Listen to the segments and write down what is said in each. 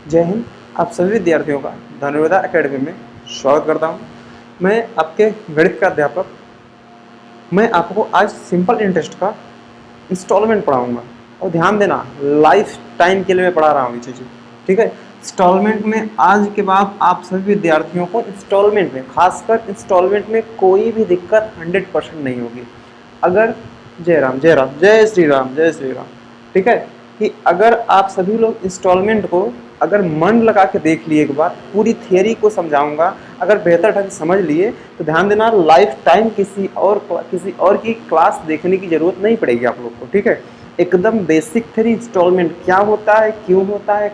जय हिंद। आप सभी विद्यार्थियों का धनुर्वेदा एकेडमी में स्वागत करता हूं। मैं आपके गणित का अध्यापक। मैं आपको आज सिंपल इंटरेस्ट का इंस्टॉलमेंट पढ़ाऊंगा और ध्यान देना, लाइफ टाइम के लिए मैं पढ़ा रहा हूँ ये चीज़ें, ठीक है। इंस्टॉलमेंट में आज के बाद आप सभी विद्यार्थियों को इंस्टॉलमेंट में, खासकर इंस्टॉलमेंट में कोई भी दिक्कत 100% नहीं होगी। अगर जय राम जय राम जय श्री राम जय श्री राम, ठीक है, कि अगर आप सभी लोग इंस्टॉलमेंट को अगर मन लगा के देख लिए, एक बार पूरी थियरी को समझाऊंगा, अगर बेहतर ढंग से समझ लिए तो ध्यान देना, लाइफ टाइम किसी और की क्लास देखने की जरूरत नहीं पड़ेगी आप लोग को, ठीक है। एकदम बेसिक थियरी, इंस्टॉलमेंट क्या होता है, क्यों होता है,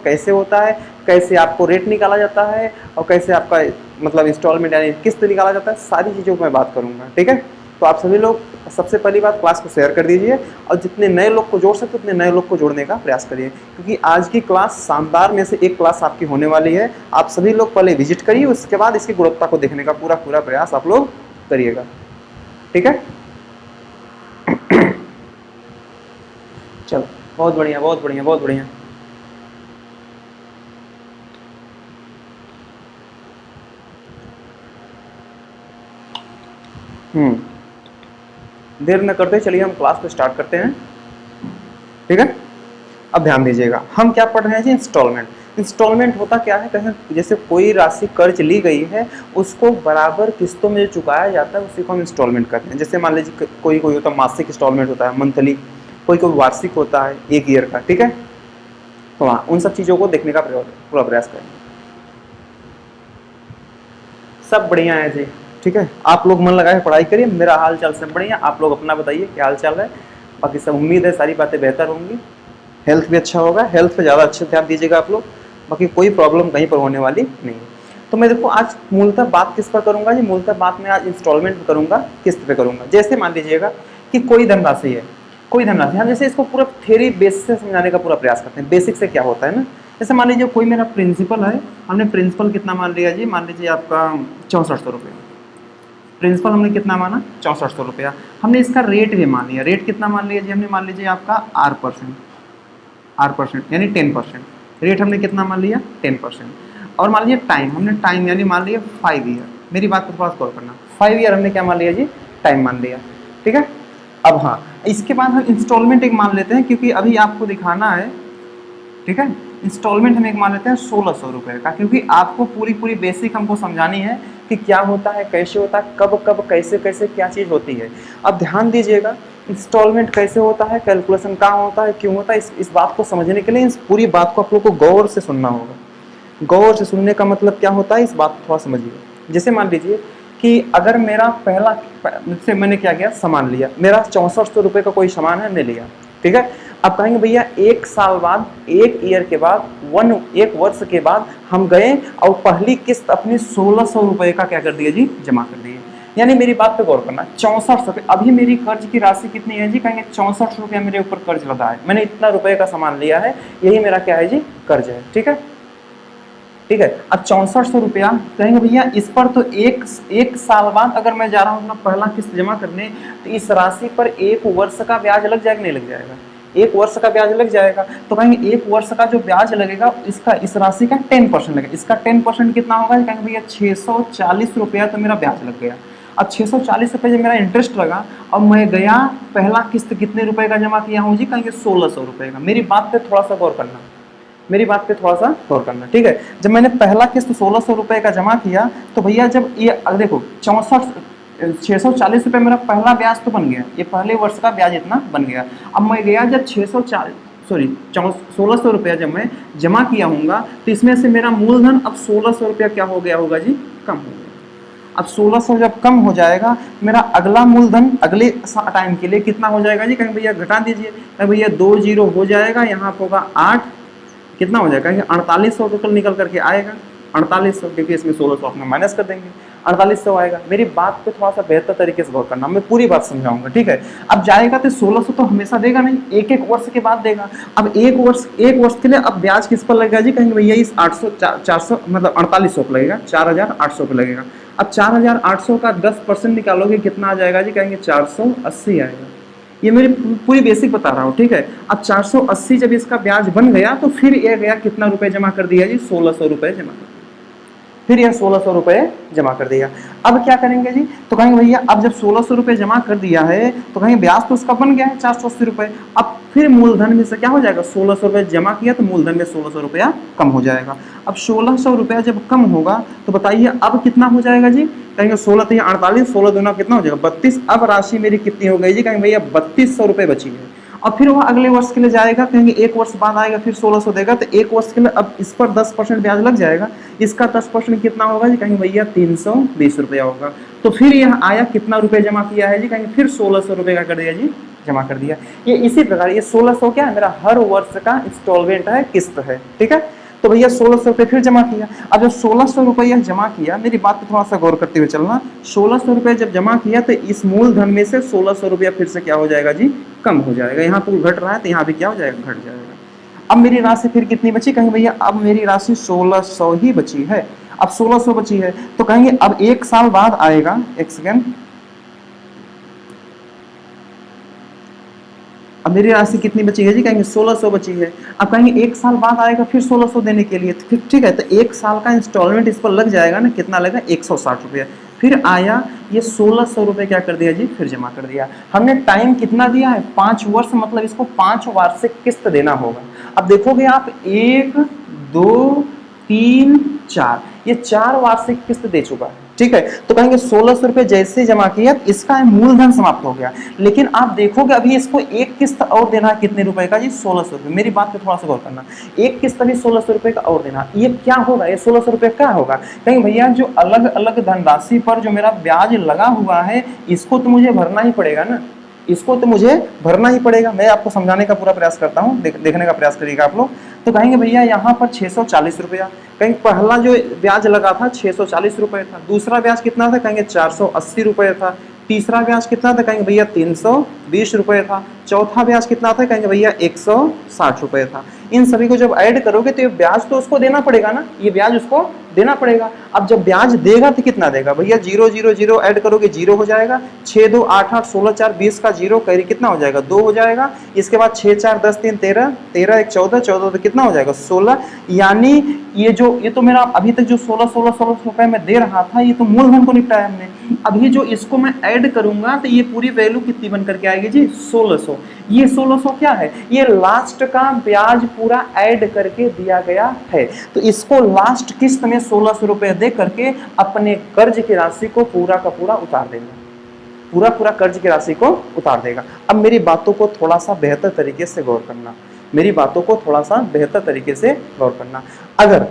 कैसे आपको रेट निकाला जाता है और कैसे आपका मतलब इंस्टॉलमेंट यानी किस्त निकाला जाता है, सारी चीज़ों को मैं बात करूँगा, ठीक है। तो आप सभी लोग सबसे पहली बात क्लास को शेयर कर दीजिए और जितने नए लोग को जोड़ सकते उतने नए लोग को जोड़ने का प्रयास करिए, क्योंकि आज की क्लास शानदार में से एक क्लास आपकी होने वाली है। आप सभी लोग पहले विजिट करिए, उसके बाद इसकी गुणवत्ता को देखने का पूरा प्रयास आप लोग करिएगा, ठीक है। चलो, बहुत बढ़िया बहुत बढ़िया बहुत बढ़िया। देर न करते चलिए हम क्लास को स्टार्ट करते हैं, ठीक है। अब ध्यान दीजिएगा, हम क्या पढ़ रहे हैं जी, इंस्टॉलमेंट। इंस्टॉलमेंट होता क्या है, कहीं जैसे कोई राशि कर्ज ली गई है उसको बराबर किस्तों में जो चुकाया जाता है उसी को हम इंस्टॉलमेंट करते हैं। जैसे मान लीजिए कोई होता है मासिक इंस्टॉलमेंट होता है, मंथली, कोई वार्षिक होता है, 1 ईयर का, ठीक है। तो हाँ, उन सब चीज़ों को देखने का पूरा प्रयास करें। सब बढ़िया है जी, ठीक है। आप लोग मन लगाए पढ़ाई करिए, मेरा हाल चाल सब बढ़िया। आप लोग अपना बताइए क्या हाल चाल है। बाकी सब उम्मीद है सारी बातें बेहतर होंगी, हेल्थ भी अच्छा होगा, हेल्थ पे ज़्यादा अच्छे ध्यान दीजिएगा आप लोग। बाकी कोई प्रॉब्लम कहीं पर होने वाली नहीं है। तो मैं देखो आज मूलतः बात किस पर करूँगा जी, मूलतः बात मैं आज इंस्टॉलमेंट पे करूँगा, किस्त पे करूँगा। जैसे मान लीजिएगा कि कोई धनराशि है, कोई धनराशि, हम जैसे इसको पूरा थ्योरी बेस से समझाने का पूरा प्रयास करते हैं, बेसिक से क्या होता है ना। जैसे मान लीजिए कोई मेरा प्रिंसिपल है, हमने प्रिंसिपल कितना मान लिया जी, मान लीजिए आपका 6400 रुपये प्रिंसिपल हमने कितना माना, 6400 रुपया। हमने इसका रेट भी मान लिया, रेट कितना मान लिया जी, हमने मान लीजिए आपका आर परसेंट यानी 10%। रेट हमने कितना मान लिया, 10%। और मान लीजिए टाइम, हमने टाइम यानी मान लिया 5 ईयर। मेरी बात को थोड़ा सा गौर करना, 5 ईयर हमने क्या मान लिया जी, टाइम मान लिया, ठीक है। अब हाँ, इसके बाद हम इंस्टॉलमेंट एक मान लेते हैं, क्योंकि अभी आपको दिखाना है, ठीक है। इंस्टॉलमेंट हम एक मान लेते हैं 1600 रुपये का, क्योंकि आपको पूरी बेसिक हमको समझानी है कि क्या होता है, कैसे होता है, कब कैसे क्या चीज़ होती है। अब ध्यान दीजिएगा, इंस्टॉलमेंट कैसे होता है, कैलकुलेशन कहाँ होता है, क्यों होता है, इस बात को समझने के लिए इस पूरी बात को आप लोग को गौर से सुनना होगा। गौर से सुनने का मतलब क्या होता है, इस बात को थोड़ा समझिए। जैसे मान लीजिए कि अगर मेरा से मैंने क्या किया, सामान लिया, मेरा 6400 रुपये का कोई सामान है, मैं लिया, ठीक है। अब कहेंगे भैया 1 साल बाद, 1 ईयर के बाद, 1 वर्ष के बाद हम गए और पहली किस्त अपनी 1600 रुपये का क्या कर दिया जी, जमा कर दिए। यानी मेरी बात पे गौर करना, 6400 रुपये, अभी मेरी कर्ज की राशि कितनी है जी, कहेंगे 6400 रुपया मेरे ऊपर कर्ज लगा है, मैंने इतना रुपये का सामान लिया है, यही मेरा क्या है जी, कर्ज है, ठीक है। ठीक है, अब 6400 रुपया कहेंगे भैया इस पर तो एक साल बाद अगर मैं जा रहा हूँ अपना पहला किस्त जमा करने, तो इस राशि पर 1 वर्ष का ब्याज लग जाएगा, नहीं लग जाएगा, 1 वर्ष का ब्याज लग जाएगा। तो कहेंगे 1 वर्ष का जो ब्याज लगेगा इसका, इस राशि का 10% लगेगा। इसका 10% कितना होगा, कहेंगे भैया 640 रुपया तो मेरा ब्याज लग गया। अब 640 रुपये जब मेरा इंटरेस्ट लगा और मैं गया पहला किस्त कितने रुपए का जमा किया हूँ जी, कहेंगे 1600 रुपये का। मेरी बात पे थोड़ा सा गौर करना, मेरी बात पे थोड़ा सा गौर करना, ठीक है। जब मैंने पहला किस्त 1600 रुपये का जमा किया, तो भैया जब ये देखो 640 रुपये मेरा पहला ब्याज तो बन गया, ये पहले वर्ष का ब्याज इतना बन गया। अब मैं गया जब 1600 रुपया जब मैं जमा किया हूँगा, तो इसमें से मेरा मूलधन अब 1600 रुपया क्या हो गया होगा जी, कम हो गया। अब 1600 जब कम हो जाएगा, मेरा अगला मूलधन अगले टाइम के लिए कितना हो जाएगा जी, कहेंगे भैया घटा दीजिए, कहेंगे भैया 2 जीरो हो जाएगा, यहाँ पर होगा 8, कितना हो जाएगा, 4800 टोटल निकल करके आएगा, 4800, क्योंकि इसमें 1600 अपना माइनस कर देंगे, 4800 आएगा। मेरी बात पे थोड़ा सा बेहतर तरीके से गौर करना, मैं पूरी बात समझाऊंगा, ठीक है। अब जाएगा तो 1600 तो हमेशा देगा नहीं, एक वर्ष के बाद देगा। अब एक वर्ष के लिए अब ब्याज किस पर लगेगा जी, कहेंगे भैया इस 400 मतलब 4800 पर लगेगा, 4800 पर लगेगा। अब 4800 का 10% निकालोगे कितना आ जाएगा जी, कहेंगे 480 आएगा। ये मेरी पूरी बेसिक बता रहा हूँ, ठीक है। अब 480 जब इसका ब्याज बन गया तो फिर ये गया कितना रुपए जमा कर दिया जी, 1600 रुपए जमा कर दिया। फिर यह 1600 रुपए जमा कर दिया। अब क्या करेंगे जी, तो कहेंगे भैया अब जब 1600 रुपए जमा कर दिया है तो कहेंगे ब्याज तो उसका बन गया है 480 रुपए। अब फिर मूलधन में से क्या हो जाएगा, 1600 रुपए जमा किया तो मूलधन में 1600 रुपया कम हो जाएगा। अब 1600 रुपया जब कम होगा तो बताइए अब कितना हो जाएगा जी, कहेंगे 16 तो 48, 16 दूना कितना हो जाएगा 32। अब राशि मेरी कितनी हो गई जी, कहेंगे भैया 3200 रुपए बची है। और फिर वह अगले वर्ष के लिए जाएगा, कहेंगे एक वर्ष बाद आएगा फिर 1600 देगा, तो एक वर्ष के लिए अब इस पर 10% ब्याज लग जाएगा। इसका 10% कितना होगा जी, कहेंगे भैया 320 रुपया होगा। तो फिर यह आया कितना रुपए जमा किया है जी, कहेंगे फिर 1600 रुपये का कर दिया जी, जमा कर दिया। ये इसी प्रकार ये 1600 क्या है, मेरा हर वर्ष का इंस्टॉलमेंट है, किस्त है, ठीक है। तो भैया 1600 रुपये फिर जमा किया। अब जब 1600 रुपया जमा किया, मेरी बात पे थोड़ा सा गौर करते हुए चलना, 1600 रुपये जब जमा किया तो इस मूलधन में से 1600 रुपया फिर से क्या हो जाएगा जी, कम हो जाएगा। यहाँ पर घट रहा है तो यहाँ भी क्या हो जाएगा, घट जाएगा। अब मेरी राशि फिर कितनी बची, कहेंगे भैया अब मेरी राशि 1600 ही बची है। अब 1600 बची है तो कहेंगे अब एक साल बाद आएगा, एक सेकेंड, अब मेरी राशि कितनी बची है जी, कहेंगे 1600 बची है। अब कहेंगे एक साल बाद आएगा फिर 1600 देने के लिए, तो फिर ठीक है, तो एक साल का इंस्टॉलमेंट इस पर लग जाएगा ना, कितना लगेगा 160 रुपया। फिर आया ये 1600 रुपये क्या कर दिया जी, फिर जमा कर दिया। हमने टाइम कितना दिया है, 5 वर्ष, मतलब इसको 5 वार्षिक किस्त देना होगा। अब देखोगे आप 1 2 3 4, ये 4 वार्षिक किस्त दे चुका है, ठीक है। तो कहेंगे 1600 रुपये जैसे जमा किया इसका मूलधन समाप्त हो गया। लेकिन आप देखोगे अभी इसको एक किस्त और देना है, कितने रुपए का जी, 1600 रुपये। मेरी बात पे थोड़ा सा गौर करना, एक किस्त अभी 1600 रुपये का और देना, ये क्या होगा, ये 1600 रुपये क्या होगा, कहेंगे भैया जो अलग अलग धनराशि पर जो मेरा ब्याज लगा हुआ है इसको तो मुझे भरना ही पड़ेगा ना, इसको तो मुझे भरना ही पड़ेगा। मैं आपको समझाने का पूरा प्रयास करता हूँ, देखने का प्रयास करिएगा आप लोग। तो कहेंगे भैया यहाँ पर 640 रुपया, कहेंगे पहला जो ब्याज लगा था 640 रुपये था, दूसरा ब्याज कितना था, कहेंगे 480 रुपये था, तीसरा ब्याज कितना था, कहेंगे भैया 320 रुपये था, चौथा ब्याज कितना था, कहेंगे भैया 160 रुपये था। इन सभी को जब ऐड करोगे तो ये ब्याज तो उसको देना पड़ेगा ना, ये ब्याज उसको देना पड़ेगा। अब जब ब्याज देगा तो कितना देगा भैया, 0 0 0 ऐड करोगे 0 हो जाएगा, 6 2 8 8 16 4 20 का 0 कैरी कितना हो जाएगा, 2 हो जाएगा। इसके बाद 6 4 10 3 13 13 1 14 14 तो कितना हो जाएगा 16। यानी ये तो मेरा अभी तक जो 1600 रुपए में दे रहा था ये तो मूलधन को निपटाया हमने। अभी जो इसको मैं ऐड करूंगा तो ये पूरी वैल्यू कितनी बन करके आएगी जी, 1600। ये 1600 क्या है, ये लास्ट का ब्याज पूरा ऐड करके दिया गया है। तो इसको लास्ट किस्त में 1600 रुपए दे करके अपने कर्ज की राशि को पूरा का पूरा उतार देगा, पूरा कर्ज की राशि को उतार देगा। अब मेरी बातों को थोड़ा सा बेहतर तरीके से गौर करना, मेरी बातों को थोड़ा सा बेहतर तरीके से गौर करना। अगर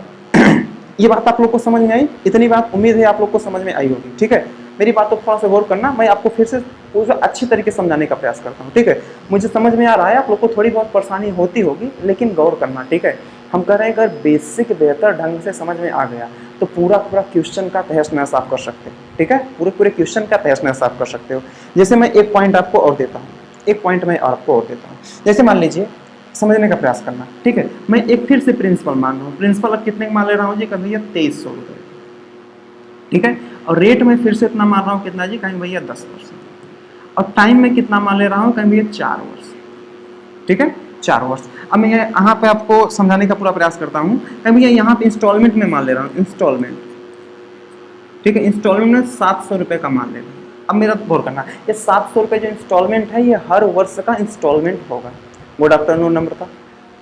ये बात आप लोग को समझ में आई, इतनी बात उम्मीद है आप लोग को समझ में आई होगी, ठीक है। मेरी बातों को थोड़ा सा गौर करना, मैं आपको फिर से पूरा अच्छी तरीके से समझाने का प्रयास करता हूँ, ठीक है। मुझे समझ में आ रहा है, आप लोग को थोड़ी बहुत परेशानी होती होगी, लेकिन गौर करना, ठीक है। हम कह रहे हैं अगर बेसिक बेहतर ढंग से समझ में आ गया तो पूरा क्वेश्चन का तहस नहस आप कर सकते हो, ठीक है। पूरे क्वेश्चन का तहस नहस आप कर सकते हो। जैसे मैं एक पॉइंट आपको और देता हूँ, एक पॉइंट मैं आपको और देता हूँ। जैसे मान लीजिए, समझने का प्रयास करना, ठीक है। मैं एक फिर से प्रिंसिपल मान रहा हूँ, प्रिंसिपल अब कितने मान ले रहा हूँ जी, कभी भैया 2300 रुपये, ठीक है। और रेट में फिर से इतना मान रहा हूँ, कितना जी, कहीं भैया 10%। और टाइम में कितना मान ले रहा हूँ, कहीं भैया 4 वर्ष, ठीक है, 4 वर्ष। अब मैं यहाँ पे आपको समझाने का पूरा प्रयास करता हूँ। कहीं भैया यहाँ पे इंस्टॉलमेंट में मान ले रहा हूँ, इंस्टॉलमेंट, ठीक है, इंस्टॉलमेंट में 700 रुपये का मान ले रहा हूँ। अब मेरा गौर करना, ये 700 रुपये जो इंस्टॉलमेंट है ये हर वर्ष का इंस्टॉलमेंट होगा। गुड आफ्टरनून नम्रता,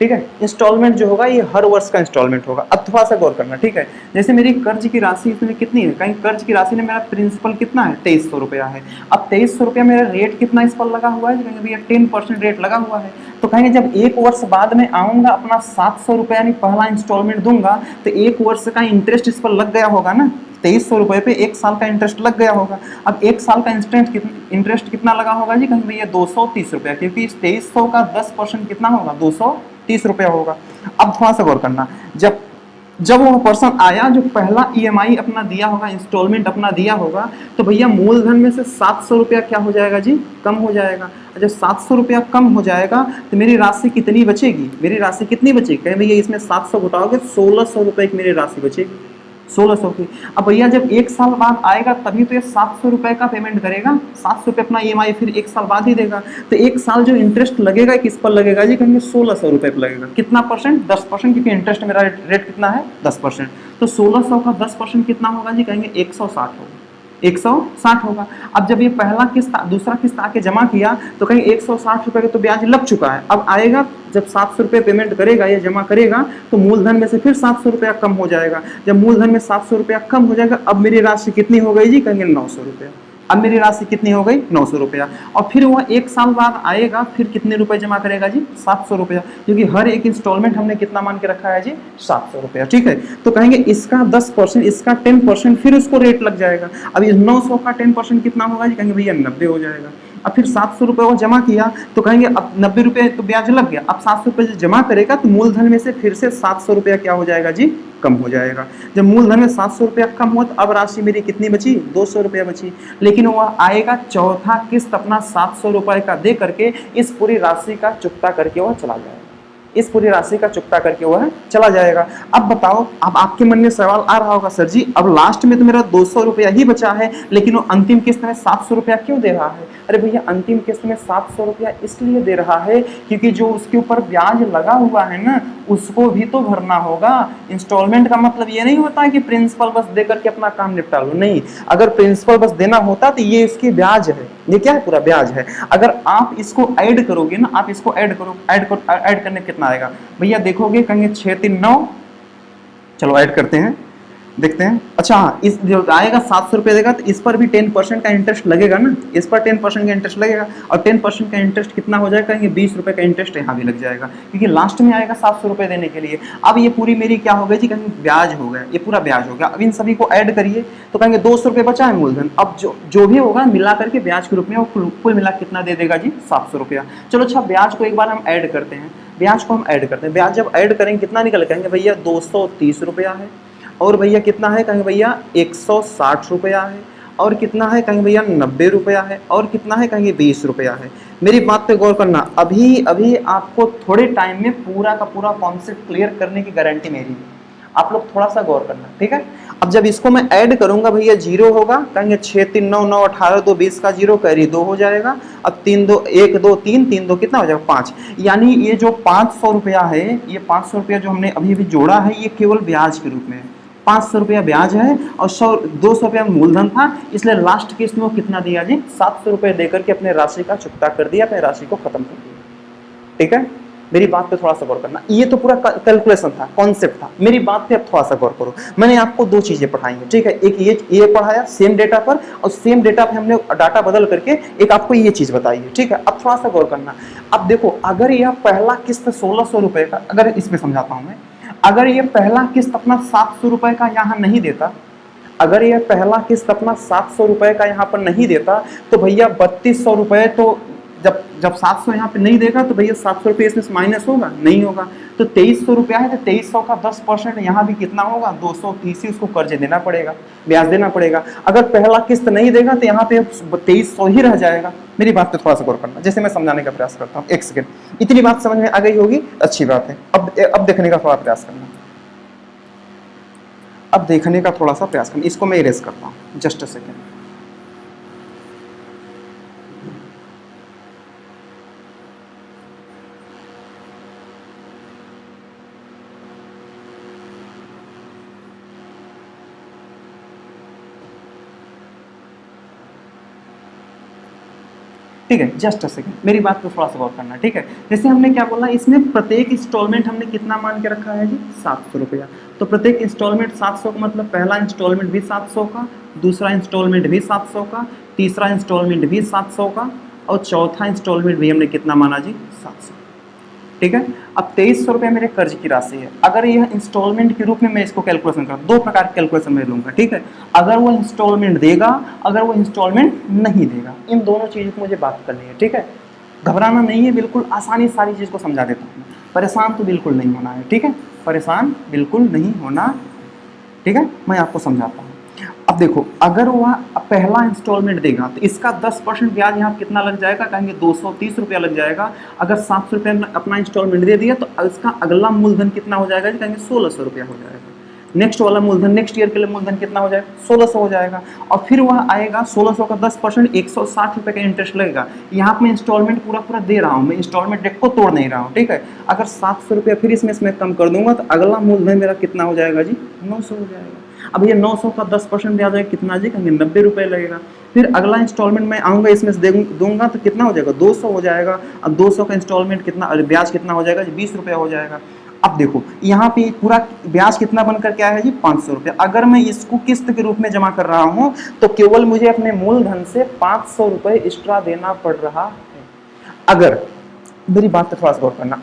ठीक है। इंस्टॉलमेंट जो होगा ये हर वर्ष का इंस्टॉलमेंट होगा। अब थोड़ा सा गौर करना, ठीक है। जैसे मेरी कर्ज की राशि इसमें कितनी है, कहीं कर्ज की राशि में मेरा प्रिंसिपल कितना है, 2300 रुपया है। अब 2300 रुपया मेरा रेट कितना इस पर लगा हुआ है, कहेंगे भैया 10% रेट लगा हुआ है। तो कहेंगे जब एक वर्ष बाद में आऊँगा अपना 700 रुपया यानी पहला इंस्टॉलमेंट दूंगा तो एक वर्ष का इंटरेस्ट इस पर लग गया होगा ना, 2300 रुपये पे एक साल का इंटरेस्ट लग गया होगा। अब एक साल का इंटरेस्ट कितना लगा होगा जी, कहीं भैया 230 रुपया, क्योंकि इस 2300 का 10% कितना होगा, 230 रुपया होगा। अब थोड़ा सा गौर करना, जब वो पर्सन आया जो पहला EMI अपना दिया होगा, इंस्टॉलमेंट अपना दिया होगा, तो भैया मूलधन में से 700 रुपया क्या हो जाएगा जी, कम हो जाएगा। जब 700 रुपया कम हो जाएगा तो मेरी राशि कितनी बचेगी, मेरी राशि कितनी बचेगी, कहीं भैया इसमें 700 घटाओगे 1600 रुपये की मेरी राशि बचेगी, 1600 की। अब भैया जब 1 साल बाद आएगा तभी तो ये 700 रुपए का पेमेंट करेगा, 700 रुपए अपना ईएमआई फिर 1 साल बाद ही देगा। तो 1 साल जो इंटरेस्ट लगेगा किस पर लगेगा जी, कहेंगे 1600 रुपए पर लगेगा। कितना परसेंट? 10%, क्योंकि इंटरेस्ट मेरा रेट कितना है 10%। तो 1600 का 10% कितना होगा जी, कहेंगे 160 होगा, 160 होगा। अब जब ये पहला किस्त दूसरा किस्त आके जमा किया तो कहीं 160 रुपए का तो ब्याज लग चुका है। अब आएगा जब 700 रुपये पेमेंट करेगा या जमा करेगा तो मूलधन में से फिर 700 रुपया कम हो जाएगा। जब मूलधन में 700 रुपया कम हो जाएगा, अब मेरी राशि कितनी हो गई जी, कहेंगे 900 रुपया। अब मेरी राशि कितनी हो गई, 900 रुपया। और फिर वह 1 साल बाद आएगा, फिर कितने रुपए जमा करेगा जी, 700 रुपया, क्योंकि हर एक इंस्टॉलमेंट हमने कितना मान के रखा है जी, 700 रुपया। ठीक है, तो कहेंगे इसका 10%, इसका 10%, फिर उसको रेट लग जाएगा। अब इस 900 का 10% कितना होगा जी, कहेंगे भैया 90 हो जाएगा। अब फिर 700 रुपये वो जमा किया तो कहेंगे अब 90 रुपये तो ब्याज लग गया। अब 700 रुपये जमा करेगा तो मूलधन में से फिर से 700 रुपया क्या हो जाएगा जी, कम हो जाएगा। जब मूलधन में 700 रुपया कम हुआ तो अब राशि मेरी कितनी बची, 200 रुपया बची। लेकिन वह आएगा चौथा किस्त अपना 700 रुपये का दे करके इस पूरी राशि का चुकता करके वह चला जाएगा, इस पूरी राशि का चुकता करके वह चला जाएगा। अब बताओ, अब आपके मन में सवाल आ रहा होगा, सर जी अब लास्ट में तो मेरा 200 रुपया ही बचा है, लेकिन वो अंतिम किस्त में 700 रुपया क्यों दे रहा है? अरे भैया अंतिम किस्त में 700 रुपया इसलिए दे रहा है क्योंकि जो उसके ऊपर ब्याज लगा हुआ है ना, उसको भी तो भरना होगा। इंस्टॉलमेंट का मतलब ये नहीं होता है कि प्रिंसिपल बस दे करके अपना काम निपटा लो, नहीं। अगर प्रिंसिपल बस देना होता तो ये इसकी ब्याज है, ये क्या है, पूरा ब्याज है। अगर आप इसको ऐड करोगे ना, आप इसको ऐड करो, ऐड करने कितना आएगा भैया, देखोगे कहेंगे 6 3 9, चलो ऐड करते हैं, देखते हैं। अच्छा हाँ, इस जो आएगा 700 रुपये देगा तो इस पर भी 10% का इंटरेस्ट लगेगा ना, इस पर 10% का इंटरेस्ट लगेगा। और 10% का इंटरेस्ट कितना हो जाएगा, कहेंगे 20 रुपये का इंटरेस्ट यहाँ भी लग जाएगा, क्योंकि लास्ट में आएगा 700 रुपये देने के लिए। अब ये पूरी मेरी क्या हो गई जी, कहेंगे ब्याज हो गया, ये पूरा ब्याज हो गया। अब इन सभी को ऐड करिए तो कहेंगे 200 रुपये बचा है मूलधन। अब जो भी होगा मिला करके ब्याज के रूप में वो कुल मिला कितना दे देगा जी, 700 रुपया। चलो अच्छा, ब्याज को एक बार हम ऐड करते हैं, ब्याज को हम ऐड करते हैं। ब्याज जब ऐड करेंगे कितना निकल, कहेंगे भैया 230 रुपया है, और भैया कितना है, कहेंगे भैया 160 रुपया है, और कितना है, कहेंगे भैया 90 रुपया है, और कितना है, कहेंगे 20 रुपया है। मेरी बात पे गौर करना, अभी अभी आपको थोड़े टाइम में पूरा का पूरा कॉन्सेप्ट क्लियर करने की गारंटी मेरी है, आप लोग थोड़ा सा गौर करना, ठीक है। अब जब इसको मैं ऐड करूंगा भैया 0 होगा, कहेंगे 6 3 9 9 18 2 20 का 0 कैरी 2 हो जाएगा। अब 3 2 1 2 3 3 2 कितना हो जाएगा, 5। यानी ये जो 500 रुपया है, ये 500 रुपया जो हमने अभी अभी जोड़ा है, ये केवल ब्याज के रूप में है। 500 रुपया ब्याज है और 200 रुपया मूलधन था, इसलिए लास्ट किस्त में वो कितना दिया जी, 700 रुपये देकर के अपने राशि का चुकता कर दिया, अपने राशि को खत्म कर दिया। ठीक है, मेरी बात पे थोड़ा सा गौर करना। ये तो पूरा कैलकुलेशन था, कॉन्सेप्ट था। मेरी बात पे अब थोड़ा सा गौर करो। मैंने आपको 2 चीजें पढ़ाई हैं, ठीक है। एक ये पढ़ाया सेम डेटा पर, और सेम डेटा पे हमने डाटा बदल करके एक आपको ये चीज बताई है, ठीक है। अब थोड़ा सा गौर करना। अब देखो, अगर यह पहला किस्त 1600 रुपए का, अगर इसमें समझाता हूं मैं, अगर ये पहला किस्त अपना 700 रुपए का यहाँ नहीं देता, अगर ये पहला किस्त अपना 700 रुपए का यहाँ पर नहीं देता, तो भैया 3200 रुपए, तो जब 700 यहाँ पे नहीं देगा तो भैया 700 रुपये इसमें माइनस होगा, नहीं होगा। तो 2300 रुपया है, तो 2300 का 10% यहाँ भी कितना होगा, 230 ही उसको कर्ज देना पड़ेगा, ब्याज देना पड़ेगा। अगर पहला किस्त नहीं देगा तो यहाँ पे 2300 ही रह जाएगा। मेरी बात पे थोड़ा सा गौर करना, जैसे मैं समझाने का प्रयास करता हूँ। 1 सेकेंड, इतनी बात समझ में आ गई होगी, अच्छी बात है। अब देखने का थोड़ा प्रयास करना, अब देखने का थोड़ा सा प्रयास करना। इसको मैं इरेज करता हूँ, जस्ट अ सेकेंड। ठीक है, जस्ट अ सेकंड, मेरी बात को थोड़ा सा गौर करना, ठीक है। जैसे हमने क्या बोला, इसमें प्रत्येक इंस्टॉलमेंट हमने कितना मान के रखा है जी, 700 रुपया। तो प्रत्येक इंस्टॉलमेंट 700 का मतलब पहला इंस्टॉलमेंट भी 700 का, दूसरा इंस्टॉलमेंट भी 700 का, तीसरा इंस्टॉलमेंट भी 700 का, और चौथा इंस्टॉलमेंट भी हमने कितना माना जी, 700। ठीक है। अब 2300 रुपये मेरे कर्ज की राशि है। अगर यह इंस्टॉलमेंट के रूप में मैं इसको कैलकुलेशन करूँ, 2 प्रकार के कैलकुलेशन में लूंगा, ठीक है। अगर वो इंस्टॉलमेंट देगा, अगर वो इंस्टॉलमेंट नहीं देगा, इन दोनों चीज़ों की मुझे बात करनी है, ठीक है। घबराना नहीं है, बिल्कुल आसानी सारी चीज़ को समझा देता हूँ। परेशान तो बिल्कुल नहीं होना है, ठीक है, परेशान बिल्कुल नहीं होना, ठीक है। मैं आपको समझाता हूँ। अब देखो, अगर वह पहला इंस्टॉलमेंट देगा तो इसका 10% ब्याज यहाँ कितना लग जाएगा, कहेंगे 230 रुपया लग जाएगा। अगर 700 रुपये अपना इंस्टॉलमेंट दे दिया तो इसका अगला मूलधन कितना हो जाएगा, कहेंगे 1600 रुपया हो जाएगा। नेक्स्ट वाला मूलधन नेक्स्ट ईयर के लिए मूलधन कितना हो जाएगा 1600 हो जाएगा, और फिर वह आएगा 1600 का 10% 160 रुपये का इंटरेस्ट लगेगा। यहाँ पे मैं इंस्टॉलमेंट पूरा पूरा दे रहा हूँ, मैं इंस्टॉलमेंट डेट को तोड़ नहीं रहा हूँ, ठीक है। अगर 700 रुपया फिर इसमें कम कर दूंगा तो अगला मूलधन मेरा कितना हो जाएगा जी 900 हो जाएगा। अब ये 900 का 10% ब्याज आएगा कितना जी, कहेंगे 90 रुपये लगेगा। फिर अगला इंस्टॉलमेंट मैं आऊँगा इसमें से दूंगा तो कितना हो जाएगा 200 हो जाएगा। अब 200 का इंस्टॉलमेंट कितना ब्याज कितना हो जाएगा जी 20 रुपया हो जाएगा। अब देखो यहाँ पे पूरा ब्याज कितना बनकर क्या है जी 500 रुपये। अगर मैं इसको किस्त के रूप में जमा कर रहा हूँ तो केवल मुझे अपने मूलधन से 500 रुपये एक्स्ट्रा देना पड़ रहा है। अगर मेरी बात पे थोड़ा सा गौर करना,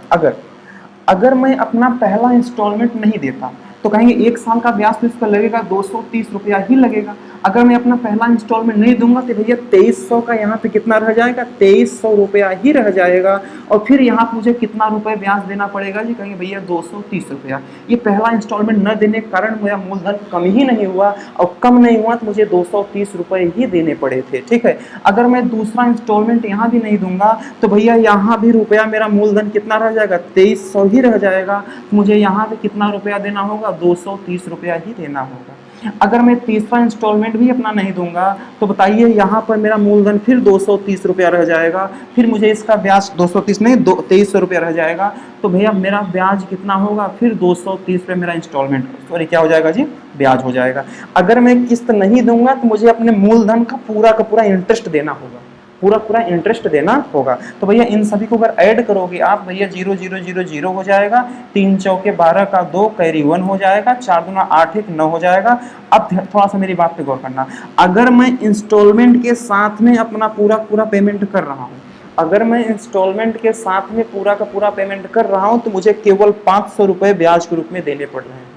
अगर मैं अपना पहला इंस्टॉलमेंट नहीं देता तो कहेंगे 1 साल का ब्याज तो इसका लगेगा 230 रुपया ही लगेगा। अगर मैं अपना पहला इंस्टॉलमेंट नहीं दूंगा तो भैया 2300 का यहाँ पे कितना रह जाएगा 2300 रुपया ही रह जाएगा। और फिर यहाँ मुझे कितना रुपए ब्याज देना पड़ेगा जी, कहेंगे भैया 230 रुपया। ये पहला इंस्टॉलमेंट न देने के कारण मेरा मूलधन कम ही नहीं हुआ, और कम नहीं हुआ तो मुझे 230 रुपये ही देने पड़े थे, ठीक है। अगर मैं दूसरा इंस्टॉलमेंट यहाँ भी नहीं दूंगा तो भैया यहाँ भी रुपया मेरा मूलधन कितना रह जाएगा 2300 ही रह जाएगा। मुझे यहाँ पे कितना रुपया देना होगा 230 रुपया ही देना होगा। अगर मैं तीसरा इंस्टॉलमेंट भी अपना नहीं दूंगा तो बताइए यहाँ पर मेरा मूलधन फिर 230 रुपया रह जाएगा, फिर मुझे इसका ब्याज 230 नहीं 2300 रुपया रह जाएगा। तो भैया मेरा ब्याज कितना होगा फिर 230 पे मेरा इंस्टॉलमेंट सॉरी क्या हो जाएगा जी ब्याज हो जाएगा। अगर मैं किस्त नहीं दूंगा तो मुझे अपने मूलधन का पूरा इंटरेस्ट देना होगा, पूरा इंटरेस्ट देना होगा। तो भैया इन सभी को अगर ऐड करोगे आप भैया 0 0 0 0 हो जाएगा, 3 चौके 12 का 2 कैरी 1 हो जाएगा, 4 दूना 8 1 9 हो जाएगा। अब थोड़ा सा मेरी बात पे गौर करना, अगर मैं इंस्टॉलमेंट के साथ में अपना पूरा पेमेंट कर रहा हूँ, अगर मैं इंस्टॉलमेंट के साथ में पूरा का पूरा पेमेंट कर रहा हूँ तो मुझे केवल 500 रुपये ब्याज के रूप में देने पड़ रहे हैं।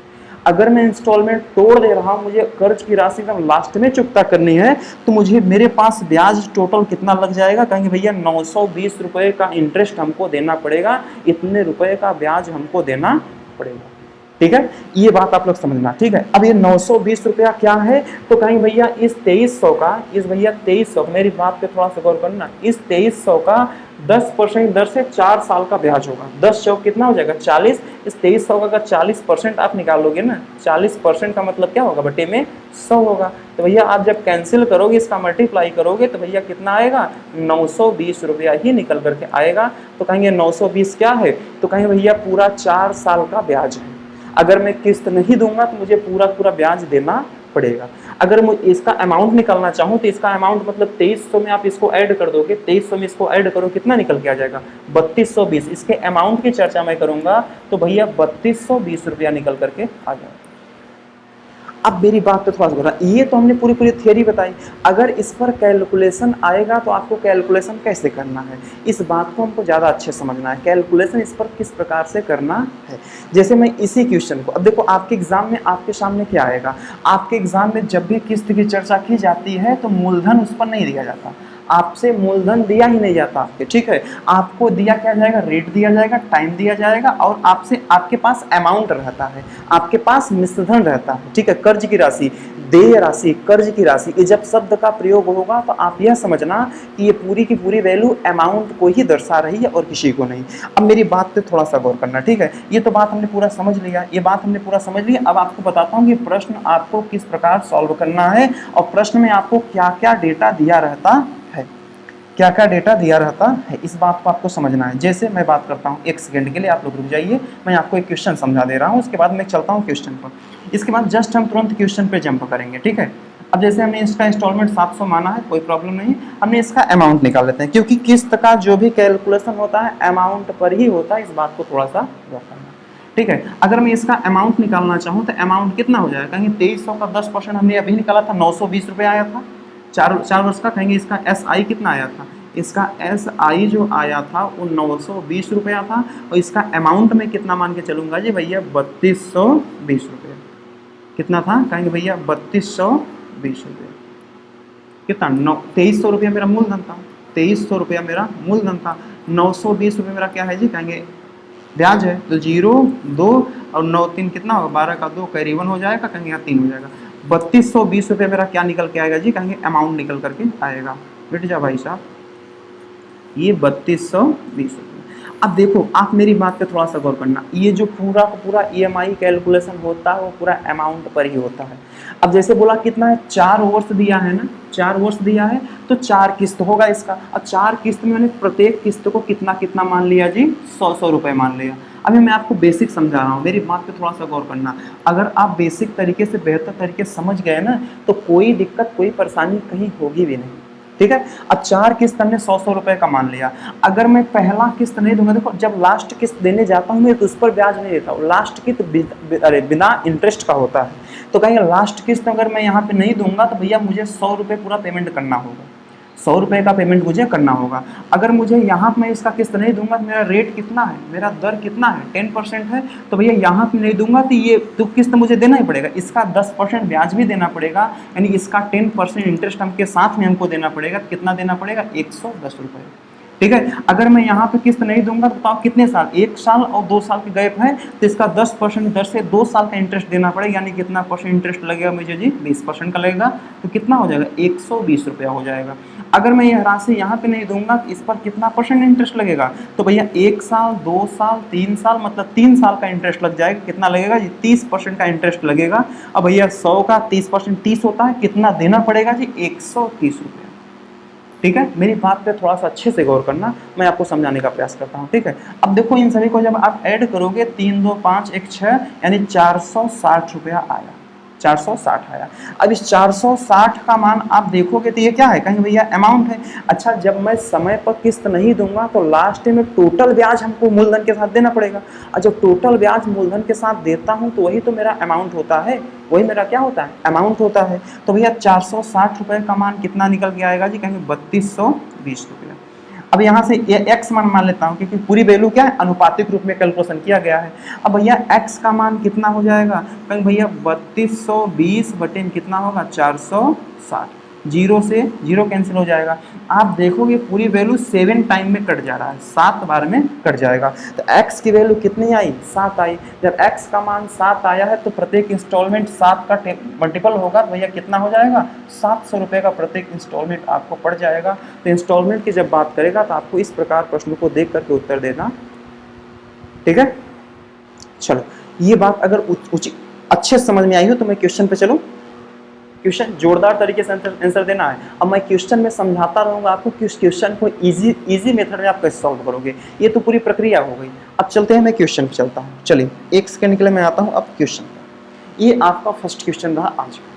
अगर मैं इंस्टॉलमेंट तोड़ दे रहा हूँ, मुझे कर्ज की राशि का लास्ट में चुकता करनी है, तो मुझे मेरे पास ब्याज टोटल कितना लग जाएगा, कहेंगे भैया 920 रुपये का इंटरेस्ट हमको देना पड़ेगा, इतने रुपए का ब्याज हमको देना पड़ेगा, ठीक है। ये बात आप लोग समझना, ठीक है। अब ये 920 रुपया क्या है, तो कहेंगे भैया इस 2300 का, इस भैया 2300 मेरी बात पे थोड़ा सा गौर करना, इस 2300 का 10% दर से 4 साल का ब्याज होगा। 10 चौक कितना हो जाएगा 40, इस 2300 का अगर 40% आप निकालोगे ना, 40% का मतलब क्या होगा बटे में 100 होगा। तो भैया आप जब कैंसिल करोगे इसका मल्टीप्लाई करोगे तो भैया कितना आएगा 920 रुपया ही निकल करके आएगा। तो कहेंगे 920 क्या है, तो कहेंगे भैया पूरा 4 साल का ब्याज है। अगर मैं किस्त नहीं दूंगा तो मुझे पूरा ब्याज देना पड़ेगा। अगर मैं इसका अमाउंट निकालना चाहूँ तो इसका अमाउंट मतलब 2300 में आप इसको ऐड कर दोगे, 2300 में इसको ऐड करो कितना निकल के आ जाएगा 3220। इसके अमाउंट की चर्चा मैं करूंगा तो भैया 3220 रुपया निकल करके आ जाएगा। अब मेरी बात पे थोड़ा सा बोला, ये तो हमने पूरी थियरी बताई। अगर इस पर कैलकुलेशन आएगा तो आपको कैलकुलेशन कैसे करना है, इस बात को हमको ज़्यादा अच्छे समझना है। कैलकुलेशन इस पर किस प्रकार से करना है, जैसे मैं इसी क्वेश्चन को, अब देखो आपके एग्जाम में आपके सामने क्या आएगा, आपके एग्जाम में जब भी किस्त की चर्चा की जाती है तो मूलधन उस पर नहीं दिया जाता, आपसे मूलधन दिया ही नहीं जाता आपके, ठीक है। आपको दिया क्या जाएगा, रेट दिया जाएगा, टाइम दिया जाएगा, और आपसे आपके पास अमाउंट रहता है, आपके पास मिश्रधन रहता है, ठीक है। कर्ज की राशि, देय राशि, कर्ज की राशि, ये जब शब्द का प्रयोग होगा तो आप यह समझना कि ये पूरी की पूरी वैल्यू अमाउंट को ही दर्शा रही है और किसी को नहीं। अब मेरी बात पे थोड़ा सा गौर करना, ठीक है। ये तो बात हमने पूरा समझ लिया, ये बात हमने पूरा समझ लिया। अब आपको बताता हूँ कि प्रश्न आपको किस प्रकार सॉल्व करना है और प्रश्न में आपको क्या क्या डेटा दिया रहता है, क्या क्या डेटा दिया रहता है, इस बात को आपको समझना है। जैसे मैं बात करता हूँ, एक सेकंड के लिए आप लोग रुक जाइए, मैं आपको एक क्वेश्चन समझा दे रहा हूँ, उसके बाद मैं चलता हूँ क्वेश्चन पर, इसके बाद जस्ट हम तुरंत क्वेश्चन पे जंप करेंगे, ठीक है। अब जैसे हमने इसका इंस्टॉलमेंट 700 माना है, कोई प्रॉब्लम नहीं, हमने इसका अमाउंट निकाल लेते हैं, क्योंकि किस्त का जो भी कैलकुलेशन होता है अमाउंट पर ही होता है, इस बात को थोड़ा सा गौर करना, ठीक है। अगर मैं इसका अमाउंट निकालना चाहूँ तो अमाउंट कितना हो जाएगा, कहेंगे 2300 का 10% हमने अभी निकाला था 920 रुपये आया था, 4 वर्ष का। कहेंगे इसका SI कितना आया था, इसका SI जो आया था वो 920 रुपया था, और इसका अमाउंट में कितना मान के चलूँगा जी भैया 3220 रुपये, कितना था, कहेंगे भैया 3220 रुपये, कितना 2300 रुपया मेरा मूलधन था, 2300 रुपया मेरा मूलधन था, 920 रुपये मेरा क्या है जी, कहेंगे ब्याज है, तो 0 2 और 9 3 कितना होगा 12 का 2 कैरी 1 हो जाएगा, कहेंगे यहाँ 3 हो जाएगा। 3220 रुपये मेरा क्या निकल के आएगा जी, कहेंगे अमाउंट निकल करके आएगा। बेट जा भाई साहब, ये 3220 रुपये। अब देखो आप मेरी बात पे थोड़ा सा गौर करना, ये जो पूरा का पूरा ईएमआई कैलकुलेशन होता है वो पूरा अमाउंट पर ही होता है। अब जैसे बोला कितना है, 4 वर्ष दिया है ना, 4 वर्ष दिया है तो 4 किस्त होगा इसका। अब 4 किस्त में मैंने प्रत्येक किस्त को कितना कितना मान लिया जी, 100 रुपए मान लिया। अभी मैं आपको बेसिक समझा रहा हूँ, मेरी बात पे थोड़ा सा गौर करना। अगर आप बेसिक तरीके से बेहतर तरीके से समझ गए ना तो कोई दिक्कत कोई परेशानी कहीं होगी भी नहीं, ठीक है। अब 4 किस्त हमने 100 रुपए का मान लिया। अगर मैं पहला किस्त नहीं दूंगा, देखो जब लास्ट किस्त देने जाता हूँ मैं तो उस पर ब्याज नहीं देता हूँ, लास्ट किस्त बिना इंटरेस्ट का होता है। तो कहेंगे लास्ट किस्त अगर मैं यहाँ पे नहीं दूंगा तो भैया मुझे 100 रुपये पूरा पेमेंट करना होगा, 100 रुपये का पेमेंट मुझे करना होगा। अगर मुझे यहाँ पे मैं इसका किस्त नहीं दूंगा तो मेरा रेट कितना है, मेरा दर कितना है, 10% है, तो भैया यहाँ पे नहीं दूंगा तो ये तो किस्त मुझे देना ही पड़ेगा, इसका 10% ब्याज भी देना पड़ेगा, यानी इसका 10% इंटरेस्ट हमके साथ में हमको देना पड़ेगा। कितना देना पड़ेगा, 110 रुपये, ठीक है। अगर मैं यहाँ पे किस्त नहीं दूंगा तो बताओ कितने साल, 1 साल और 2 साल की गैप है तो इसका 10% दर से 2 साल का इंटरेस्ट देना पड़ेगा, यानी कितना परसेंट इंटरेस्ट लगेगा मुझे जी, 20% का लगेगा। तो कितना हो जाएगा, 120 रुपया हो जाएगा। अगर मैं यह राशि यहाँ पे नहीं दूंगा तो इस पर कितना परसेंट इंटरेस्ट लगेगा, तो भैया 1 साल 2 साल 3 साल मतलब 3 साल का इंटरेस्ट लग जाएगा। कितना लगेगा जी, 30% का इंटरेस्ट लगेगा। अब भैया 100 का 30% 30 होता है, कितना देना पड़ेगा जी, 130 रुपये, ठीक है। मेरी बात पे थोड़ा सा अच्छे से गौर करना, मैं आपको समझाने का प्रयास करता हूँ, ठीक है। अब देखो इन सभी को जब आप ऐड करोगे 3 2 5 1 6 यानी 460 रुपया आया, 460 आया। अब इस 460 का मान आप देखोगे तो ये क्या है, कहीं भैया अमाउंट है। अच्छा जब मैं समय पर किस्त नहीं दूंगा तो लास्ट में टोटल ब्याज हमको मूलधन के साथ देना पड़ेगा, और जब टोटल ब्याज मूलधन के साथ देता हूँ तो वही तो मेरा अमाउंट होता है, वही मेरा क्या होता है, अमाउंट होता है। तो भैया 460 रुपये का मान कितना निकल के आएगा जी, कहेंगे 3220 रुपया। अब यहाँ से ये x मान लेता हूँ क्योंकि पूरी वैल्यू क्या है, अनुपातिक रूप में कैलकुलेशन किया गया है। अब भैया x का मान कितना हो जाएगा, कहेंगे भैया 3220 बटे में कितना होगा, 460, जीरो से जीरो कैंसिल हो जाएगा। आप देखोगे पूरी वैल्यू 7 टाइम में कट जा रहा है, 7 बार में कट जाएगा। तो x की वैल्यू कितनी आई, 7 आई। जब x का मान 7 आया है तो प्रत्येक इंस्टॉलमेंट 7 का मल्टीपल होगा, तो भैया कितना हो जाएगा, 700 रुपये का प्रत्येक इंस्टॉलमेंट आपको पड़ जाएगा। तो इंस्टॉलमेंट की जब बात करेगा तो आपको इस प्रकार प्रश्न को देख करके उत्तर देना, ठीक है। चलो ये बात अगर अच्छे समझ में आई हो तो मैं क्वेश्चन पे चलूँ। क्वेश्चन जोरदार तरीके से आंसर देना है। अब मैं क्वेश्चन में समझाता रहूँगा आपको कि उस क्वेश्चन को इजी मेथड में आप कैसे सॉल्व करोगे, ये तो पूरी प्रक्रिया हो गई। अब चलते हैं, मैं क्वेश्चन पे चलता हूँ। चलिए 1 सेकंड के लिए मैं आता हूँ अब क्वेश्चन पर। ये आपका फर्स्ट क्वेश्चन रहा आज का,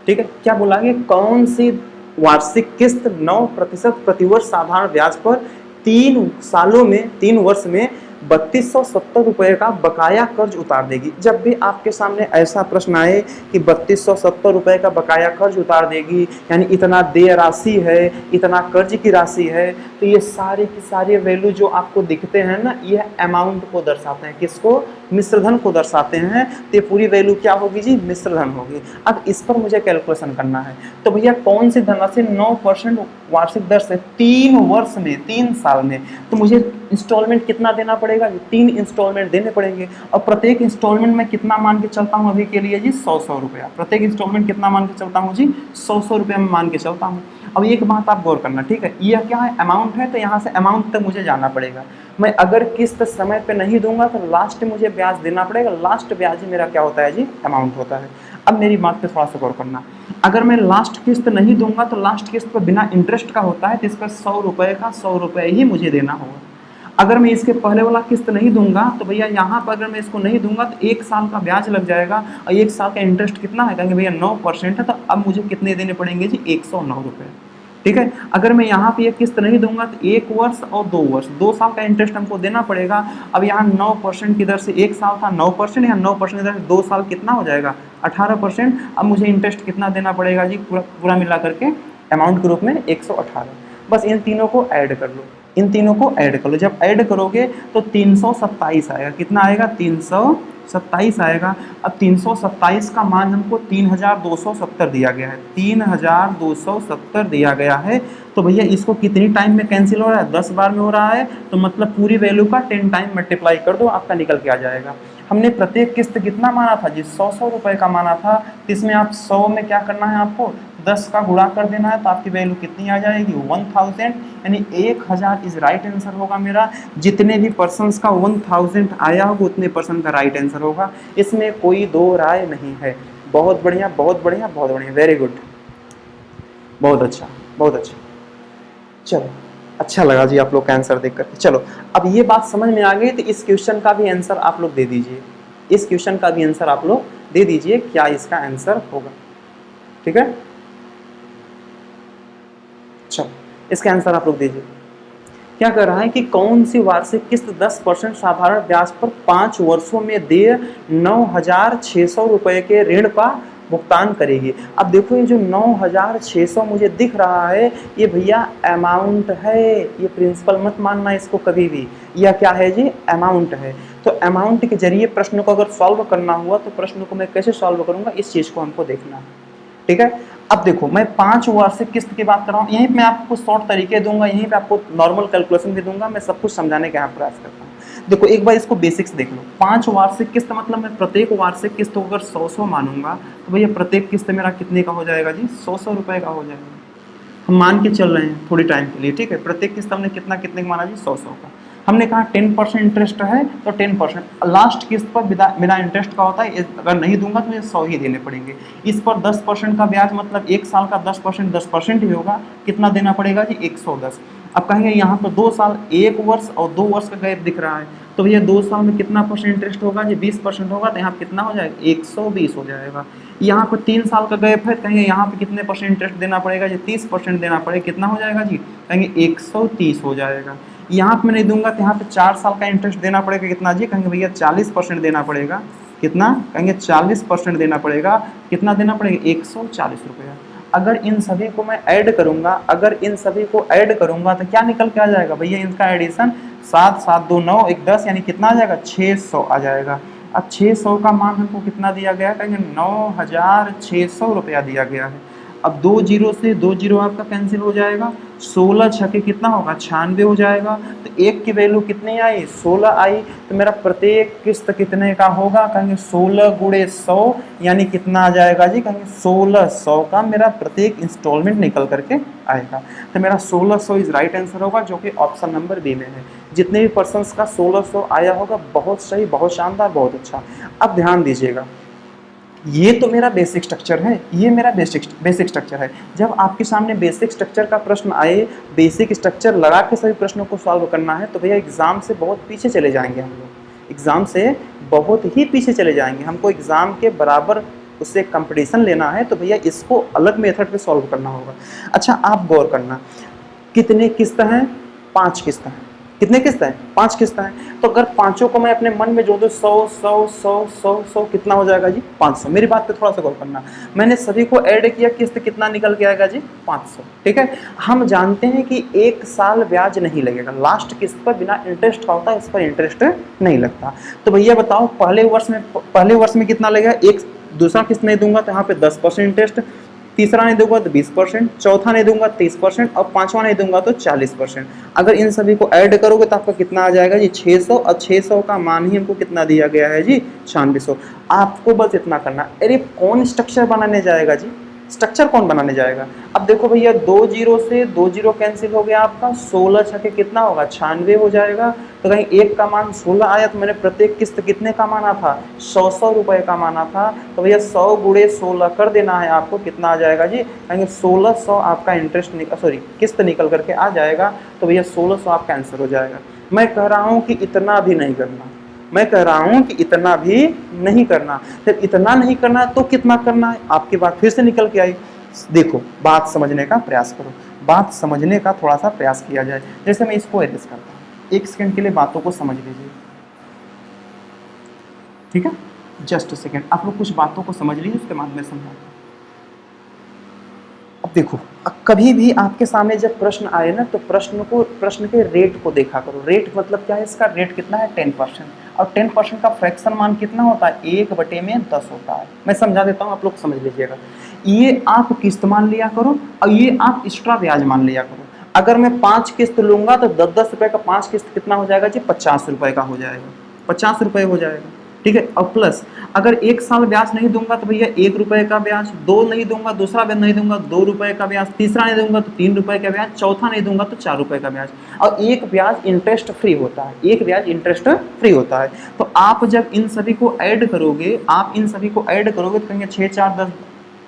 ठीक है। क्या बोलांगे, कौन सी वार्षिक किस्त 9% प्रतिवर्ष साधारण ब्याज पर 3 सालों में 3 वर्ष में 3270 रुपये का बकाया कर्ज उतार देगी। जब भी आपके सामने ऐसा प्रश्न आए कि 3270 रुपये का बकाया कर्ज उतार देगी, यानी इतना देय राशि है, इतना कर्ज की राशि है, तो ये सारे की सारी वैल्यू जो आपको दिखते हैं ना, ये अमाउंट को दर्शाते हैं, किसको, मिश्रधन को दर्शाते हैं। तो ये पूरी वैल्यू क्या होगी जी, मिश्रधन होगी। अब इस पर मुझे कैलकुलेशन करना है। तो भैया कौन सी धनराशि 9% वार्षिक दर से 3 वर्ष में 3 साल में, तो मुझे इंस्टॉलमेंट कितना देना पड़ेगा, 3 इंस्टॉलमेंट देने पड़ेंगे। और प्रत्येक इंस्टॉलमेंट में कितना मान के चलता हूँ अभी के लिए जी, 100 रुपया। प्रत्येक इंस्टॉलमेंट कितना मान के चलता हूँ जी, 100 रुपया में मान के चलता हूँ। अब एक बात आप गौर करना, ठीक है, यह क्या है, अमाउंट है, तो यहाँ से अमाउंट तक मुझे जाना पड़ेगा। मैं अगर किस्त समय पे नहीं दूंगा तो लास्ट मुझे ब्याज देना पड़ेगा, लास्ट ब्याज ही मेरा क्या होता है जी, अमाउंट होता है। अब मेरी बात पे थोड़ा सा गौर करना, अगर मैं लास्ट किस्त नहीं दूंगा तो लास्ट किस्त पर बिना इंटरेस्ट का होता है, तो इस पर 100 रुपये का 100 रुपये ही मुझे देना होगा। अगर मैं इसके पहले वाला किस्त नहीं दूंगा तो भैया यहाँ पर अगर मैं इसको नहीं दूंगा तो 1 साल का ब्याज लग जाएगा, और 1 साल का इंटरेस्ट कितना है, कहेंगे भैया 9% है, तो अब मुझे कितने देने पड़ेंगे जी, 109 रुपये, ठीक है। अगर मैं यहाँ पे ये किस्त नहीं दूंगा तो 1 वर्ष और 2 वर्ष 2 साल का इंटरेस्ट हमको देना पड़ेगा। अब यहाँ 9% की दर से 1 साल था 9%, या 9% की दर से 2 साल कितना हो जाएगा, 18%। अब मुझे इंटरेस्ट कितना देना पड़ेगा जी, पूरा मिला करके अमाउंट के रूप में 118। बस इन तीनों को ऐड कर लो, इन तीनों को ऐड कर लो। जब ऐड करोगे तो 327 आएगा, कितना आएगा, 327 आएगा। अब 327 का मान हमको 3270 दिया गया है, 3270 दिया गया है। तो भैया इसको कितनी टाइम में कैंसिल हो रहा है, 10 बार में हो रहा है, तो मतलब पूरी वैल्यू का 10 टाइम मल्टीप्लाई कर दो, आपका निकल के आ जाएगा। हमने प्रत्येक किस्त कितना माना था जी, 100 रुपए का माना था। तो इसमें आप 100 में क्या करना है, आपको 10 का गुणा कर देना है, तो आपकी वैल्यू कितनी आ जाएगी, 1000, यानी 1000 इज राइट आंसर होगा मेरा। जितने भी पर्सन्स का 1000 आया होगा उतने पर्सन का राइट आंसर होगा, इसमें कोई दो राय नहीं है। बहुत बढ़िया, बहुत बढ़िया, बहुत बढ़िया, वेरी गुड, बहुत अच्छा, बहुत अच्छा। चलो, अच्छा लगा जी आप लोग का आंसर देख करके। चलो, अब ये बात समझ में आ गई, तो इस क्वेश्चन का भी आंसर आप लोग दे दीजिए, इस क्वेश्चन का भी आंसर आप लोग दे दीजिए, क्या इसका आंसर होगा, ठीक है। चलो, इसका आंसर आप लोग दीजिए। क्या कर रहा है कि कौन सी वार्षिक किस्त 10% साधारण ब्याज पर 5 वर्षों में देय 9600 रुपए के ऋण का भुगतान करेगी। अब देखो, ये जो 9600 मुझे दिख रहा है, ये भैया अमाउंट है, ये प्रिंसिपल मत मानना इसको कभी भी, यह क्या है जी, अमाउंट है। तो अमाउंट के जरिए प्रश्न को अगर सॉल्व करना हुआ तो प्रश्न को मैं कैसे सॉल्व करूंगा, इस चीज को हमको देखना है, ठीक है। अब देखो, मैं 5 वार्षिक किस्त की बात कर रहा हूँ, यहीं पे मैं आपको शॉर्ट तरीके दूंगा, यहीं पे आपको नॉर्मल कैलकुलेशन भी दूंगा, मैं सब कुछ समझाने का यहाँ प्रयास करता हूँ। देखो, एक बार इसको बेसिक्स देख लो। 5 वार्षिक किस्त मतलब मैं प्रत्येक वार्षिक किस्त को अगर 100 मानूंगा तो भैया प्रत्येक किस्त मेरा कितने का हो जाएगा जी, 100 रुपए का हो जाएगा। हम मान के चल रहे हैं थोड़ी टाइम के लिए, ठीक है। प्रत्येक किस्त हमने कितना कितने का माना जी, 100 का। हमने कहा 10% इंटरेस्ट है, तो 10% लास्ट किस्त पर बिना इंटरेस्ट का होता है, अगर नहीं दूंगा तो मुझे 100 ही देने पड़ेंगे। इस पर 10% का ब्याज, मतलब एक साल का 10% ही होगा, कितना देना पड़ेगा जी, 110। अब कहेंगे यहाँ पर 2 साल, 1 वर्ष और 2 वर्ष का गैप दिख रहा है, तो भैया 2 साल में कितना परसेंट इंटरेस्ट होगा जी, 20% होगा, तो यहाँ पर कितना हो जाएगा, 120 हो जाएगा। यहाँ पर 3 साल का गैप है, कहेंगे यहाँ पे कितने परसेंट इंटरेस्ट देना पड़ेगा जी, 30% देना पड़ेगा, कितना हो जाएगा जी, कहेंगे 130 हो जाएगा। यहाँ पे मैं नहीं दूंगा तो यहाँ पे 4 साल का इंटरेस्ट देना पड़ेगा, कितना जी, कहेंगे भैया 40% देना पड़ेगा, कितना, कहेंगे 40% देना पड़ेगा, कितना देना पड़ेगा, 140 रुपया। अगर इन सभी को मैं ऐड करूंगा, अगर इन सभी को ऐड करूंगा तो क्या निकल के आ जाएगा भैया, इनका एडिशन 7 7 2 9 1 10, यानी कितना आ जाएगा, 600 आ जाएगा। अब 600 का मान हमको कितना दिया गया है, कहेंगे 9600 रुपया दिया गया है। अब 2 जीरो से 2 जीरो आपका कैंसिल हो जाएगा, 16 छके कितना होगा, 96 हो जाएगा। तो एक की वैल्यू कितनी आई, 16 आई, तो मेरा प्रत्येक किस्त कितने का होगा, कहेंगे 16 गुणे 100, यानी कितना आ जाएगा जी, कहेंगे 1600 का मेरा प्रत्येक इंस्टॉलमेंट निकल करके आएगा। तो मेरा 1600 इज राइट आंसर होगा, जो कि ऑप्शन नंबर बी में है। जितने भी पर्सन्स का 1600 आया होगा, बहुत सही, बहुत शानदार, बहुत अच्छा। अब ध्यान दीजिएगा, ये तो मेरा बेसिक स्ट्रक्चर है, ये मेरा बेसिक स्ट्रक्चर है। जब आपके सामने बेसिक स्ट्रक्चर का प्रश्न आए, बेसिक स्ट्रक्चर लगा के सभी प्रश्नों को सॉल्व करना है, तो भैया एग्जाम से बहुत पीछे चले जाएंगे हम लोग, एग्जाम से बहुत ही पीछे चले जाएंगे। हमको एग्जाम के बराबर उससे कंपटीशन लेना है, तो भैया इसको अलग मेथड पे सॉल्व करना होगा। अच्छा, आप गौर करना, कितने किस्त हैं, 5 किस्त हैं, कितने किस्त हैं, 5 किस्त हैं। तो अगर पांचों को मैं अपने मन में जोड़ दूं, 100 100 100 100 100 कितना हो जाएगा जी, 500। मेरी बात पे थोड़ा सा गौर करना, मैंने सभी को ऐड किया, किस्त कितना निकल के आएगा जी, 500, ठीक है। हम जानते हैं कि 1 साल ब्याज नहीं लगेगा, लास्ट किस्त पर बिना इंटरेस्ट का होता है, इस पर इंटरेस्ट नहीं लगता। तो भैया बताओ, पहले वर्ष में कितना लगेगा, एक दूसरा किस्त नहीं दूंगा तो यहाँ पे 10% इंटरेस्ट, तीसरा नहीं दूंगा तो 20%, चौथा नहीं दूंगा 30%, और पांचवा नहीं दूंगा तो 40%। अगर इन सभी को ऐड करोगे तो आपका कितना आ जाएगा जी, 600, और 600 का मान ही हमको कितना दिया गया है जी, 9600। आपको बस इतना करना। अरे कौन स्ट्रक्चर बनाने जाएगा जी, स्ट्रक्चर कौन बनाने जाएगा। अब देखो भैया, 2 जीरो से 2 जीरो कैंसिल हो गया आपका, 16 छके कितना होगा, 96 हो जाएगा। तो कहीं एक का मान 16 आया, तो मैंने प्रत्येक किस्त कितने का माना था, 100 रुपए का माना था। तो भैया 100 गुणे 16 कर देना है आपको, कितना आ जाएगा जी, कहेंगे 1600 आपका इंटरेस्ट किस्त निकल करके आ जाएगा। तो भैया 1600 आपका आंसर हो जाएगा। मैं कह रहा हूँ कि इतना भी नहीं करना, मैं कह रहा हूं कि इतना भी नहीं करना। जब इतना नहीं करना तो कितना करना है, आपकी बात फिर से निकल के आई। देखो, बात समझने का प्रयास करो, बात समझने का थोड़ा सा प्रयास किया जाए। जैसे मैं इसको एरेज करता हूं, 1 सेकंड के लिए बातों को समझ लीजिए, ठीक है, जस्ट अ सेकंड। आप लोग कुछ बातों को समझ लीजिए, उसके बाद मैं समझाता हूं। अब देखो, कभी भी आपके सामने जब प्रश्न आए ना, तो प्रश्न के रेट को देखा करो। रेट मतलब क्या है, इसका रेट कितना है, 10%। और 10% का फ्रैक्शन मान कितना होता है, 1/10 होता है। मैं समझा देता हूँ, आप लोग समझ लीजिएगा। ये आप किस्त मान लिया करो, और ये आप एक्स्ट्रा ब्याज मान लिया करो। अगर मैं 5 किस्त लूंगा तो 10-10 रुपए का 5 किस्त कितना हो जाएगा जी, 50 रुपए का हो जाएगा, 50 रुपए हो जाएगा, ठीक है। और प्लस अगर 1 साल ब्याज नहीं दूंगा तो भैया 1 रुपए का ब्याज, 2 नहीं दूंगा, दूसरा ब्याज नहीं दूंगा 2 रुपए का ब्याज, तीसरा नहीं दूंगा तो 3 रुपए का ब्याज, चौथा नहीं दूंगा तो 4 रुपए का ब्याज। और एक ब्याज इंटरेस्ट फ्री होता है, एक ब्याज इंटरेस्ट फ्री होता है। तो आप जब इन सभी को ऐड करोगे, आप इन सभी को ऐड करोगे तो कहेंगे 6 4 10,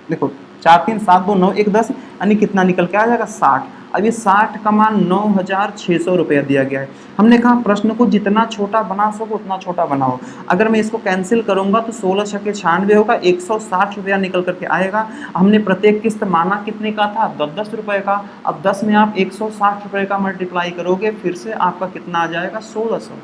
देखो 4 3 7 2 9 1 10, यानी कितना निकल के आ जाएगा 60। अब ये 60 का मान 9,600 रुपया दिया गया है। हमने कहा प्रश्न को जितना छोटा बना सको उतना छोटा बनाओ। अगर मैं इसको कैंसिल करूंगा तो 16 छके 96 होगा, 160 रुपया निकल करके आएगा। हमने प्रत्येक किस्त माना कितने का था, 10 रुपए का। अब 10 में आप 160 रुपए का मल्टीप्लाई करोगे, फिर से आपका कितना आ जाएगा 1600,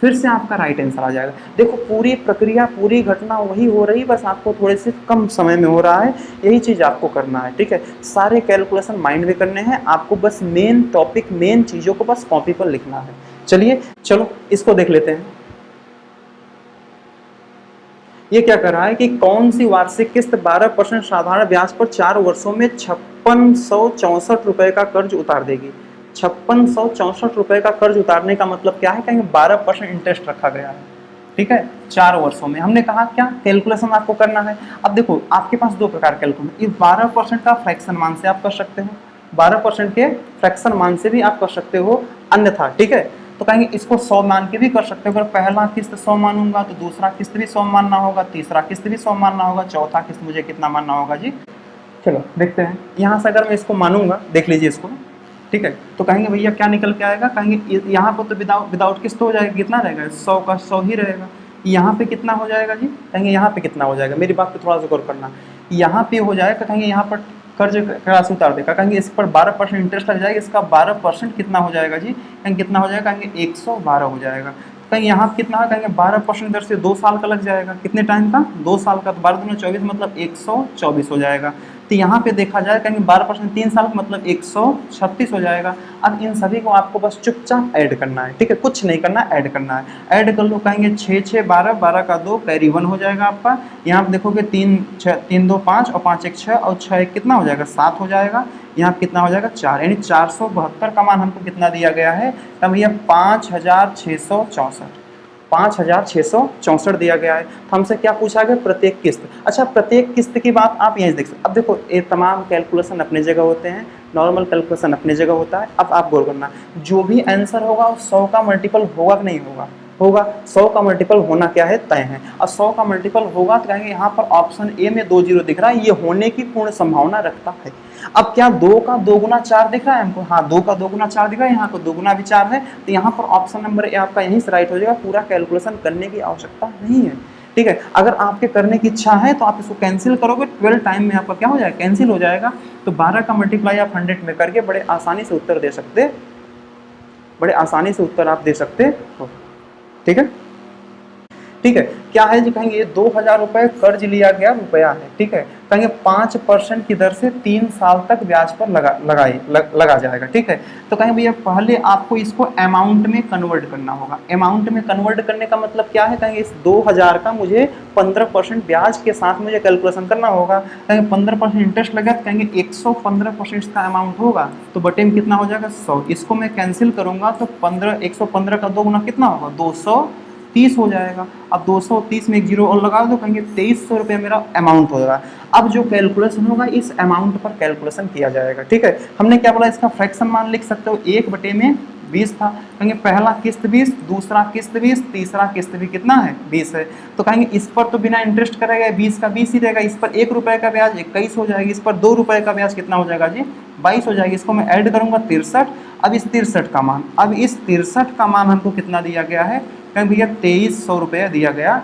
फिर से आपका राइट आंसर आ जाएगा। देखो पूरी प्रक्रिया, पूरी घटना वही हो रही, बस आपको थोड़े से कम समय में हो रहा है। यही चीज़ आपको करना है, ठीक है। सारे कैलकुलेशन माइंड में करने हैं आपको, बस मेन टॉपिक, मेन चीज़ों को बस कॉपी पर लिखना है। चलिए चलो इसको देख लेते हैं। ये क्या कर रहा है कि कौन सी वार्षिक किस्त 12% साधारण ब्याज पर 4 वर्षों में 5664 रुपए का कर्ज उतार देगी। 5664 रुपए का कर्ज उतारने का मतलब क्या है, कहेंगे 12% इंटरेस्ट रखा गया है, ठीक है, 4 वर्षों में। हमने कहा क्या कैलकुलेशन आपको करना है। अब देखो आपके पास 2 प्रकार कैलकुलेशन, 12% का फ्रैक्शन मान से आप कर सकते हो, 12% के फ्रैक्शन मान से भी आप कर सकते हो, अन्यथा ठीक है तो कहेंगे इसको 100 मान के भी कर सकते हो। अगर पहला किस्त 100 मानूंगा तो दूसरा किस्त भी 100 मानना होगा, तीसरा किस्त भी 100 मानना होगा, चौथा किस्त मुझे कितना मानना होगा जी। चलो देखते हैं, यहाँ से अगर मैं इसको मानूंगा, देख लीजिए इसको, ठीक है, तो कहेंगे भैया क्या निकल के आएगा, कहेंगे यहाँ पर तो विदाउट किस्त हो जाएगा, कितना रहेगा 100 का 100 ही रहेगा। यहाँ पे कितना हो जाएगा जी, कहेंगे यहाँ पे कितना हो जाएगा, मेरी बात पे थोड़ा सा गौर करना। यहाँ पे हो जाएगा, कहेंगे यहाँ पर कर्ज राशि उतार देगा, कहेंगे इस पर 12% इंटरेस्ट लग जाएगा, इसका 12% कितना हो जाएगा जी, कहेंगे कितना हो जाएगा, कहेंगे 112 हो जाएगा। कहेंगे यहाँ कितना है, कहेंगे 12% दर से 2 साल का लग जाएगा, कितने टाइम का, 2 साल का, तो 12 दूनी 24 मतलब 124 हो जाएगा। तो यहाँ पे देखा जाए कहेंगे 12% 3 साल का मतलब 136 हो जाएगा। अब इन सभी को आपको बस चुपचाप ऐड करना है, ठीक है, कुछ नहीं करना, ऐड करना है। ऐड कर लो, कहेंगे 6 6 12, 12 का 2 कैरी 1 हो जाएगा आपका। यहाँ पे देखोगे 3 2 5 और 5 1 6 और 6 1 कितना हो जाएगा 7 हो जाएगा। यहाँ कितना हो जाएगा 4, यानी 472 का मान हमको कितना दिया गया है, तब भैया 5664 दिया गया है। तो हमसे क्या पूछा गया, प्रत्येक किस्त। अच्छा प्रत्येक किस्त की बात आप यहीं देख सकते। अब देखो ये तमाम कैलकुलेशन अपने जगह होते हैं, नॉर्मल कैलकुलेशन अपने जगह होता है। अब आप गौर करना, जो भी आंसर होगा वो 100 का मल्टीपल होगा कि नहीं होगा, होगा। 100 का मल्टीपल होना क्या है, तय है। और 100 का मल्टीपल होगा तो कहेंगे यहाँ पर ऑप्शन ए में 2 जीरो दिख रहा है, ये होने की पूर्ण संभावना रखता है। अब क्या 2 का 2 गुना 4 दिख रहा है हमको, हाँ 2 का 2 गुना 4 दिख रहा है, यहाँ को 2 गुना भी 4 है, तो यहाँ पर ऑप्शन नंबर ए आपका यहीं से राइट हो जाएगा। पूरा कैलकुलेशन करने की आवश्यकता नहीं है, ठीक है। अगर आपके करने की इच्छा है तो आप इसको कैंसिल करोगे, 12 टाइम में आपका क्या हो जाएगा, कैंसिल हो जाएगा। तो 12 का मल्टीप्लाई आप 100 में करके बड़े आसानी से उत्तर दे सकते, बड़े आसानी से उत्तर आप दे सकते हो, ठीक है, ठीक है। क्या है जी, कहेंगे ये 2000 रुपये कर्ज लिया गया रुपया है, ठीक है, कहेंगे 5% की दर से 3 साल तक ब्याज पर लगा जाएगा, ठीक है। तो कहेंगे भैया पहले आपको इसको अमाउंट में कन्वर्ट करना होगा। अमाउंट में कन्वर्ट करने का मतलब क्या है, कहेंगे इस 2000 का मुझे 15% ब्याज के साथ मुझे कैलकुलेशन करना होगा। कहेंगे 15% इंटरेस्ट लगा तो कहेंगे 115% इसका अमाउंट होगा, तो बटे में कितना हो जाएगा 100। इसको मैं कैंसिल करूंगा तो 115 का 2 गुना कितना होगा 230 हो जाएगा। अब 230 में एक जीरो और लगा दो, कहेंगे 2300 रुपये मेरा अमाउंट होगा। अब जो कैलकुलेशन होगा इस अमाउंट पर कैलकुलेशन किया जाएगा, ठीक है। हमने क्या बोला, इसका फ्रैक्शन मान लिख सकते हो, 1/20 था। कहेंगे पहला किस्त 20, दूसरा किस्त 20, तीसरा किस्त भी कितना है 20 है। तो कहेंगे इस पर तो बिना इंटरेस्ट करेगा 20 का 20 ही रहेगा, इस पर 1 रुपये का ब्याज 21 हो जाएगी, इस पर 2 रुपये का ब्याज कितना हो जाएगा जी 22 हो जाएगी। इसको मैं ऐड करूंगा 63। अब इस 63 का मान, अब इस 63 का मान हमको कितना दिया गया है, कहेंगे भैया 2300 रुपया दिया गया है।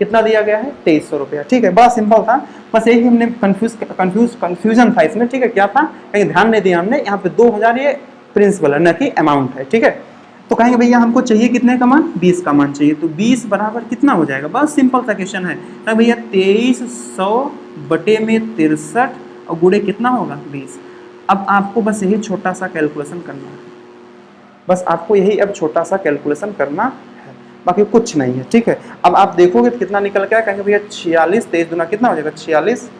कितना दिया गया है 2300 रुपया, ठीक है। बड़ा सिंपल था, बस यही हमने कंफ्यूजन था इसमें, ठीक है। क्या था, कहीं ध्यान नहीं दिया हमने, यहाँ पे 2000 ये प्रिंसिपल है न कि अमाउंट है, ठीक है। तो कहेंगे भैया हमको चाहिए कितने का मान, 20 का मान चाहिए, तो 20 बराबर कितना हो जाएगा, बस सिंपल सा क्वेश्चन है। तो भैया 2300 बटे में 63 और गुणे कितना होगा 20। अब आपको बस यही छोटा सा कैलकुलेशन करना है, बस आपको यही अब छोटा सा कैलकुलेशन करना है, बाकी कुछ नहीं है, ठीक है। अब आप देखोगे तो कितना निकल के आया, कहेंगे भैया 46, 23 दुना कितना हो जाएगा 46,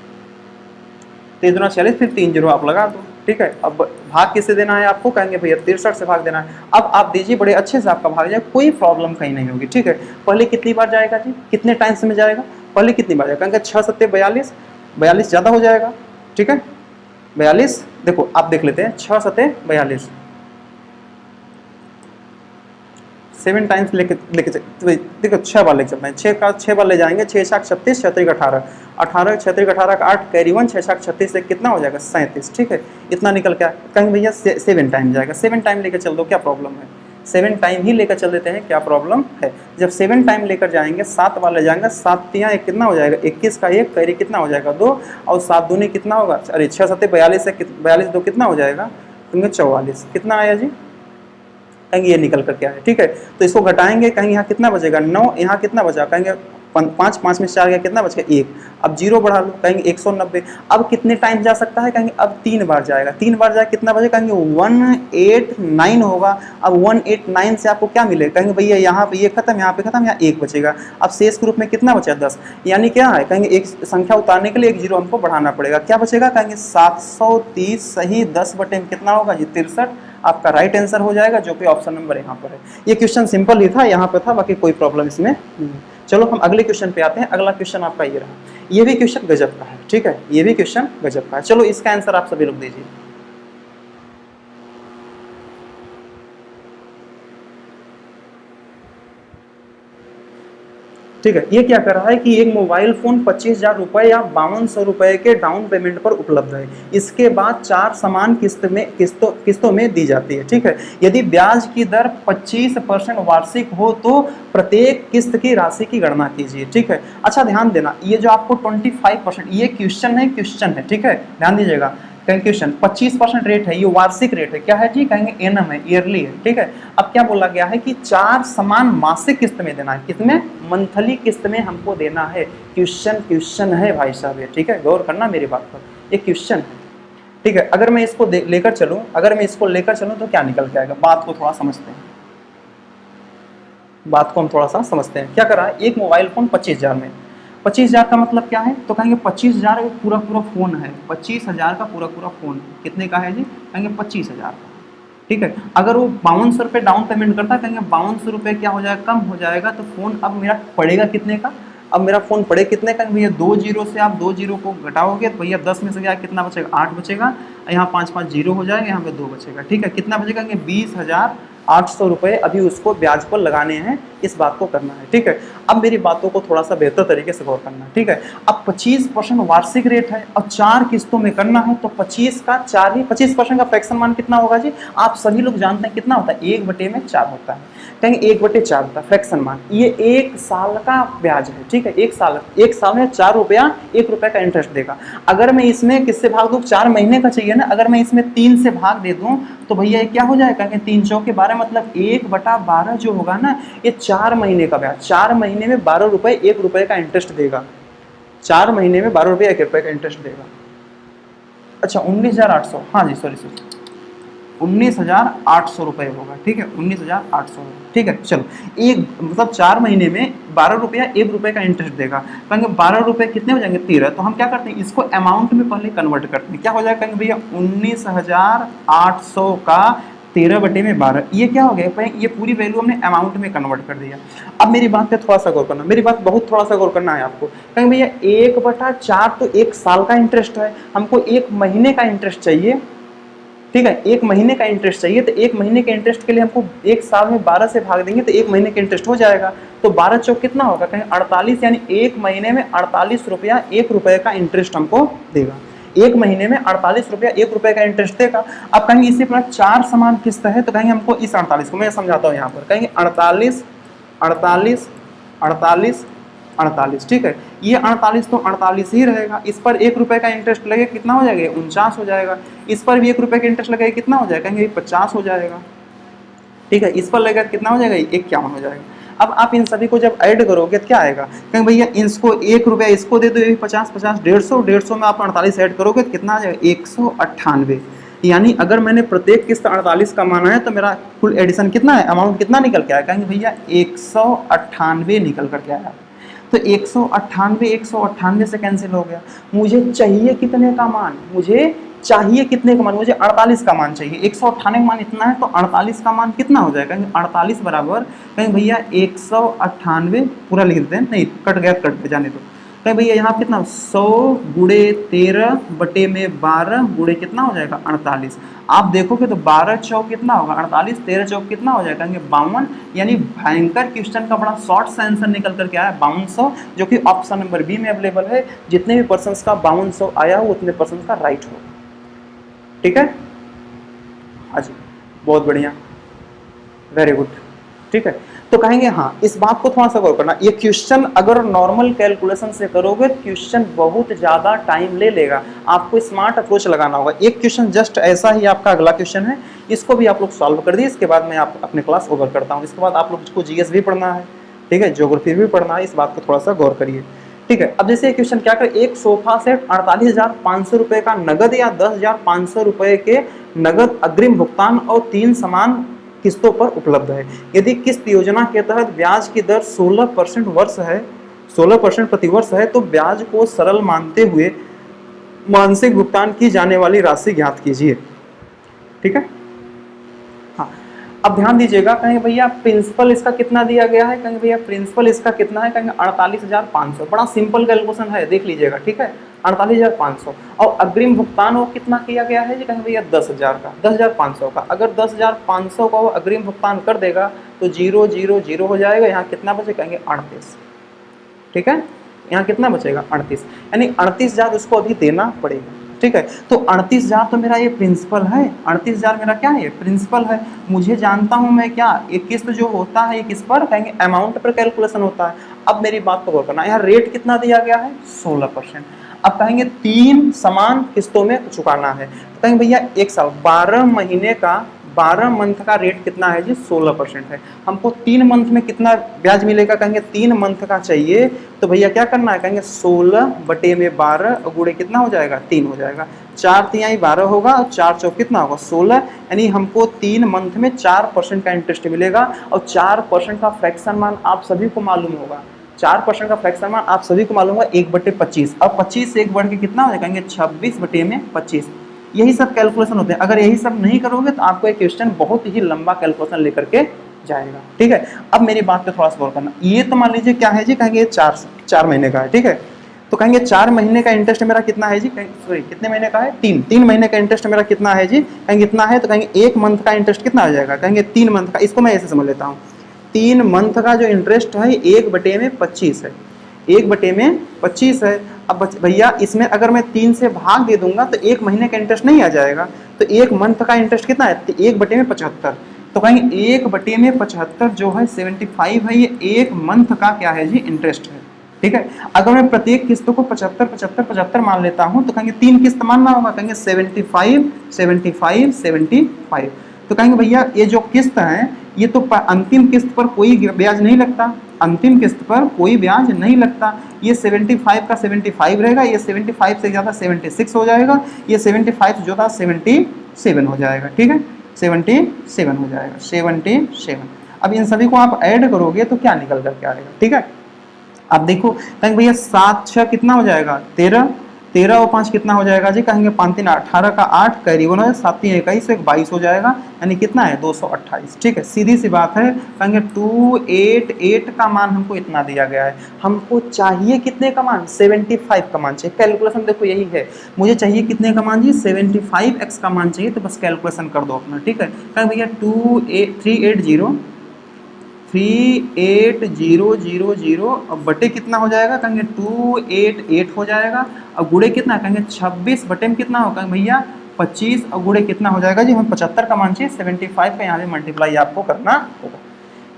23 दुना 46, फिर 3 जीरो आप लगा दो, ठीक है। अब भाग किससे देना है आपको, कहेंगे भैया 63 से भाग देना है। अब आप दीजिए, बड़े अच्छे से आपका भाग जाए, कोई प्रॉब्लम कहीं नहीं होगी, ठीक है। पहले कितनी बार जाएगा जी, कितने टाइम्स में जाएगा, पहले कितनी बार जाएगा, कहेंगे 6 सत्ते 42, 42 ज़्यादा हो जाएगा, ठीक है। 42 देखो आप देख लेते हैं, 6 सत्ते 42, 7 टाइम्स लेके देखो 6 बार लेके चलते हैं, 6 बार ले जाएंगे, 6 छाक 36, 6 18, 18 6 18 का 8 कैरी 1, 6 छाक 36 से कितना हो जाएगा 37, ठीक है। इतना निकल के कहेंगे भैया 7 टाइम जाएगा, 7 टाइम लेकर चल दो, क्या प्रॉब्लम है, 7 टाइम ही लेकर चल देते हैं, क्या प्रॉब्लम है। जब 7 टाइम लेकर जाएंगे, 7 बार ले जाएंगे, 7 तियाँ एक कितना हो जाएगा 21 का 1 कैरी कितना हो जाएगा 2, और 7 दूनी कितना होगा, अरे 6 सत्ते 42 से 42 2 कितना हो जाएगा, कहेंगे 44, कितना आया जी, कहेंगे ये निकल कर क्या है, ठीक है। तो इसको घटाएंगे, कहेंगे यहाँ कितना बचेगा 9, यहाँ कितना बचा, कहेंगे 5, 5 में 4 गया, कितना बच गया 1, अब 0 बढ़ा लो, कहेंगे 190। अब कितने टाइम जा सकता है, कहेंगे अब 3 बार जाएगा, 3 बार जाए कितना बचेगा, कहेंगे 189 होगा। अब 189 से आपको क्या मिलेगा, कहेंगे भैया यहाँ पे ये खत्म, यहाँ पे खत्म, यहाँ 1 बचेगा। अब शेष ग्रुप में कितना बचा 10, यानी क्या है, कहेंगे एक संख्या उतारने के लिए एक 0 हमको बढ़ाना पड़ेगा, क्या बचेगा, कहेंगे 730 सही 10 बटे में कितना होगा जी 63, आपका राइट आंसर हो जाएगा, जो कि ऑप्शन नंबर यहाँ पर है। ये क्वेश्चन सिंपल ही था, यहाँ पे था, बाकी कोई प्रॉब्लम इसमें नहीं। चलो हम अगले क्वेश्चन पे आते हैं। अगला क्वेश्चन आपका ये रहा, ये भी क्वेश्चन गजब का है, ठीक है, ये भी क्वेश्चन गजब का है। चलो इसका आंसर आप सभी लोग दीजिए। ठीक है, ये क्या कर रहा है कि एक मोबाइल फोन 25,000 रुपए या 5200 रुपए के डाउन पेमेंट पर उपलब्ध है। इसके बाद 4 समान किस्तों में दी जाती है, ठीक है। यदि ब्याज की दर 25% वार्षिक हो तो प्रत्येक किस्त की राशि की गणना कीजिए, ठीक है। अच्छा ध्यान देना, ये जो आपको 25% ये क्वेश्चन है, ठीक है, ध्यान दीजिएगा। क्वेश्चन 25% रेट है, ये वार्षिक रेट है, क्या है जी, कहेंगे एनम है, ईयरली है, ठीक है। अब क्या बोला गया है कि 4 समान मासिक किस्त में देना है, किसमें, मंथली किस्त में हमको देना है। क्वेश्चन है भाई साहब ये, ठीक है, गौर करना मेरी बात पर, ये क्वेश्चन है, ठीक है। अगर मैं इसको लेकर चलूं तो क्या निकल के आएगा, बात को थोड़ा समझते हैं, बात को हम थोड़ा सा समझते हैं। क्या कर रहा है, एक मोबाइल फोन 25,000 में, 25,000 का मतलब क्या है, तो कहेंगे 25,000 पूरा फोन है, 25,000 का पूरा फोन कितने का है जी, कहेंगे 25,000 का, ठीक है। अगर वो 5200 रुपये डाउन पेमेंट करता है, कहेंगे 5200 रुपये क्या हो जाएगा, कम हो जाएगा, तो फोन अब मेरा पड़ेगा कितने का, अब मेरा फोन पड़े कितने का, भैया 2 जीरो से आप 2 जीरो को घटाओगे तो भैया 10 में से क्या कितना बचेगा, 8 बचेगा, यहाँ 5 जीरो हो जाएगा, यहाँ पे 2 बचेगा, ठीक है। कितना बचेगा, 20,800 रुपये अभी उसको ब्याज पर लगाने हैं, इस बात को करना है, ठीक है। अब मेरी बातों को थोड़ा सा बेहतर तरीके से गौर करना है, ठीक है। अब 25% वार्षिक रेट है और 4 किस्तों में करना है, तो 25 का 4 ही 25% का फ्रैक्शन मान कितना होगा जी, आप सभी लोग जानते हैं कितना होता है, 1/4 होता है, कहेंगे 1/4 होता है फ्रैक्शन मान। ये 1 साल का ब्याज है, ठीक है, 1 साल में 4 रुपया 1 रुपये का इंटरेस्ट देगा। अगर मैं इसमें किससे भाग दूँ, 4 महीने का चाहिए ना, अगर मैं इसमें 3 से भाग दे दूँ तो भैया ये क्या हो जाएगा, कहेंगे 3 चौके 12, मतलब 1/12 जो होगा ना, ये 4 महीने का ब्याज, 4 महीने में 12 रुपये 1 रुपये का इंटरेस्ट देगा, 4 महीने में 12 रुपये 1 रुपये का इंटरेस्ट देगा। अच्छा 19,800, हाँ जी सॉरी 19,800 रुपये होगा, ठीक है, 19,800, ठीक है। चलो एक मतलब 4 महीने में 12 रुपया 1 रुपये का इंटरेस्ट देगा, कहेंगे 12 रुपये कितने हो जाएंगे 13, तो हम क्या करते हैं इसको अमाउंट में पहले कन्वर्ट करते हैं, क्या हो जाएगा, कहेंगे भैया 19,800 का 13/12, ये क्या हो गया, ये पूरी वैल्यू हमने अमाउंट में कन्वर्ट कर दिया। अब मेरी बात पे थोड़ा सा गौर करना, मेरी बात बहुत थोड़ा सा गौर करना है आपको, कहेंगे भैया 1/4 तो 1 साल का इंटरेस्ट है, हमको 1 महीने का इंटरेस्ट चाहिए, ठीक है, 1 महीने का इंटरेस्ट चाहिए, तो 1 महीने के इंटरेस्ट के लिए हमको 1 साल में 12 से भाग देंगे तो 1 महीने का इंटरेस्ट हो जाएगा, तो 12 चौक कितना होगा, कहेंगे 48, यानी 1 महीने में 48 रुपया 1 रुपये का इंटरेस्ट हमको देगा, 1 महीने में 48 रुपया 1 रुपये का इंटरेस्ट देगा। अब कहेंगे इसी प्रकार 4 समान किस्त है, तो कहेंगे हमको इस 48 को मैं समझाता हूँ यहाँ पर, कहेंगे 48 48 48 48, ठीक है, ये 48 तो 48 ही रहेगा, इस पर 1 रुपये का इंटरेस्ट लगेगा, कितना हो जाएगा 49 हो जाएगा, इस पर भी 1 रुपये का इंटरेस्ट लगेगा, कितना हो जाएगा, कहेंगे 50 हो जाएगा, ठीक है, इस पर लगेगा कितना हो जाएगा 51 हो जाएगा। अब आप इन सभी को जब ऐड करोगे तो क्या आएगा, कहेंगे भैया इसको 1 रुपया इसको दे दो, ये 50 50 150 में आप 48 ऐड करोगे तो कितना आ जाएगा 198, यानी अगर मैंने प्रत्येक किस्त 48 का माना है तो मेरा कुल एडिशन कितना है, अमाउंट कितना निकल के आया, कहेंगे भैया 198 निकल करके आया, तो 198 से कैंसिल हो गया, मुझे चाहिए कितने का मान, मुझे चाहिए कितने का मान, मुझे 48 का मान चाहिए, 198 का मान इतना है तो 48 का मान कितना हो जाएगा, 48 बराबर कहीं भैया 198 पूरा लिख देते हैं, नहीं कट गया कट गया जाने दो, कहीं भैया यहाँ कितना 100 गुणे 13 बटे में 12 गुणे कितना हो जाएगा 48। आप देखोगे तो 12 चौक कितना होगा 48, 13 चौक कितना हो जाएगा 52, यानी भयंकर क्वेश्चन का बड़ा शॉर्ट सा आंसर निकल करके आया 5200, जो कि ऑप्शन नंबर बी में अवेलेबल है। जितने भी पर्सन का 5200 आया हो उतने पर्सन का राइट हो, ठीक है। हाँ जी, बहुत बढ़िया, वेरी गुड, ठीक है। तो कहेंगे हाँ, इस बात को थोड़ा सा गौर करना, ये क्वेश्चन अगर नॉर्मल कैलकुलेशन से करोगे क्वेश्चन बहुत ज़्यादा टाइम ले लेगा, आपको स्मार्ट अप्रोच लगाना होगा। एक क्वेश्चन जस्ट ऐसा ही आपका अगला क्वेश्चन है, इसको भी आप लोग सॉल्व कर दिए, इसके बाद मैं आप अपने क्लास ओवर करता हूँ। इसके बाद आप लोग को जीएस भी पढ़ना है, ठीक है, ज्योग्राफी भी पढ़ना है, इस बात को थोड़ा सा गौर करिए, ठीक है। अब जैसे क्वेश्चन क्या कर, एक सोफा सेट 48,500 रुपये का नगद या 10,500 रुपये के नगद अग्रिम भुगतान और 3 समान किस्तों पर उपलब्ध है। यदि किस्त योजना के तहत ब्याज की दर 16% वर्ष है, 16% प्रतिवर्ष है, तो ब्याज को सरल मानते हुए मासिक भुगतान की जाने वाली राशि ज्ञात कीजिए, ठीक है। हाँ, अब ध्यान दीजिएगा, कहेंगे भैया प्रिंसिपल इसका कितना दिया गया है, कहेंगे भैया प्रिंसिपल इसका कितना है, कहेंगे 48,500, बड़ा सिंपल कैलकुलेशन है, देख लीजिएगा, ठीक है, 48,500। और अग्रिम भुगतान वो कितना किया गया है जी, कहेंगे भैया 10,000 का, 10,500 का। अगर 10,500 का वो अग्रिम भुगतान कर देगा तो 0 0 0 हो जाएगा, यहाँ कितना बचे, कहेंगे 38, ठीक है, यहाँ कितना बचेगा 38, यानी 38,000 उसको अभी देना पड़ेगा, ठीक है। तो 38,000 तो मेरा ये प्रिंसिपल है, 38,000 मेरा क्या है, ये प्रिंसिपल है। मुझे जानता हूँ मैं क्या, एक किस्त जो होता है ये किस पर, कहेंगे अमाउंट पर कैलकुलेशन होता है। अब मेरी बात को गौर करना, यहाँ रेट कितना दिया गया है 16%। अब कहेंगे 3 समान किस्तों में चुकाना है, तो कहेंगे भैया एक साल 12 महीने का 12 मंथ का रेट कितना है जी 16% है। हमको 3 मंथ में कितना ब्याज मिलेगा, कहेंगे 3 मंथ का चाहिए, तो भैया क्या करना है, कहेंगे 16 बटे में 12 और गुणे कितना हो जाएगा 3 हो जाएगा, 4 तिहाई 12 होगा और 4 चौक कितना होगा 16, यानी हमको 3 मंथ में 4% का इंटरेस्ट मिलेगा। और 4% का फ्रैक्शन मान आप सभी को मालूम होगा, 4% का फ्रैक्शन मान आप सभी को मालूम होगा 1/25। अब 25 से 1 बढ़ के कितना हो जाएगा, कहेंगे 26 बटे में 25। यही सब कैलकुलेशन होते हैं, अगर यही सब नहीं करोगे तो आपको एक क्वेश्चन बहुत ही लंबा कैलकुलेशन लेकर के जाएगा, ठीक है। अब मेरी बात पे थोड़ा सा गौर करना, ये तो मान लीजिए क्या है जी, कहेंगे 4 महीने का है, ठीक है। तो कहेंगे 4 महीने का इंटरेस्ट मेरा कितना है जी, सॉरी कितने महीने का है, 3 महीने का इंटरेस्ट मेरा कितना है जी, कहेंगे इतना है, तो कहेंगे 1 मंथ का इंटरेस्ट कितना हो जाएगा, कहेंगे 3 मंथ का। इसको मैं ऐसे समझ लेता हूँ, 3 मंथ का जो इंटरेस्ट है 1/25 है, 1/25 है। अब भैया इसमें अगर मैं 3 से भाग दे दूंगा तो 1 महीने का इंटरेस्ट नहीं आ जाएगा, तो 1 मंथ का इंटरेस्ट कितना है, 1/75। तो कहेंगे 1/75 जो है 75 है, ये 1 मंथ का क्या है जी इंटरेस्ट है, ठीक है। अगर मैं प्रत्येक किस्तों को 75 75 75 मान लेता हूं तो कहेंगे 3 किस्त मानना होगा, कहेंगे 75 75 75। तो कहेंगे भैया ये जो किस्त है ये तो अंतिम किस्त पर कोई ब्याज नहीं लगता, अंतिम किस्त पर कोई ब्याज नहीं लगता। ये 75 का 75 रहेगा, ये 75 से ज़्यादा 76 हो जाएगा, ये 75 से ज़्यादा 77 हो जाएगा, ठीक है, 77 हो जाएगा, 77। अब इन सभी को आप ऐड करोगे तो क्या निकल करके आएगा, ठीक है। अब देखो कहेंगे भैया 7 6 कितना हो जाएगा 13, 13 और 5 कितना हो जाएगा जी, कहेंगे 5 3 18 का 8 कैरी 1 7 3 21 1 22 हो जाएगा, यानी कितना है 228, ठीक है। सीधी सी बात है, कहेंगे 288 का मान हमको इतना दिया गया है, हमको चाहिए कितने का मान 75 का मान चाहिए। कैलकुलेशन देखो यही है, मुझे चाहिए कितने का मान जी 75x का मान चाहिए, तो बस कैलकुलेशन कर दो अपना, ठीक है। कहेंगे भैया 38000 अब बटे कितना हो जाएगा, कहेंगे 288 हो जाएगा, और गुड़े कितना कहेंगे 26 बटे में कितना होगा भैया 25, और गुड़े कितना हो जाएगा जी, हमें 75 का मान चाहिए, 75 का यहाँ पे मल्टीप्लाई आपको करना होगा।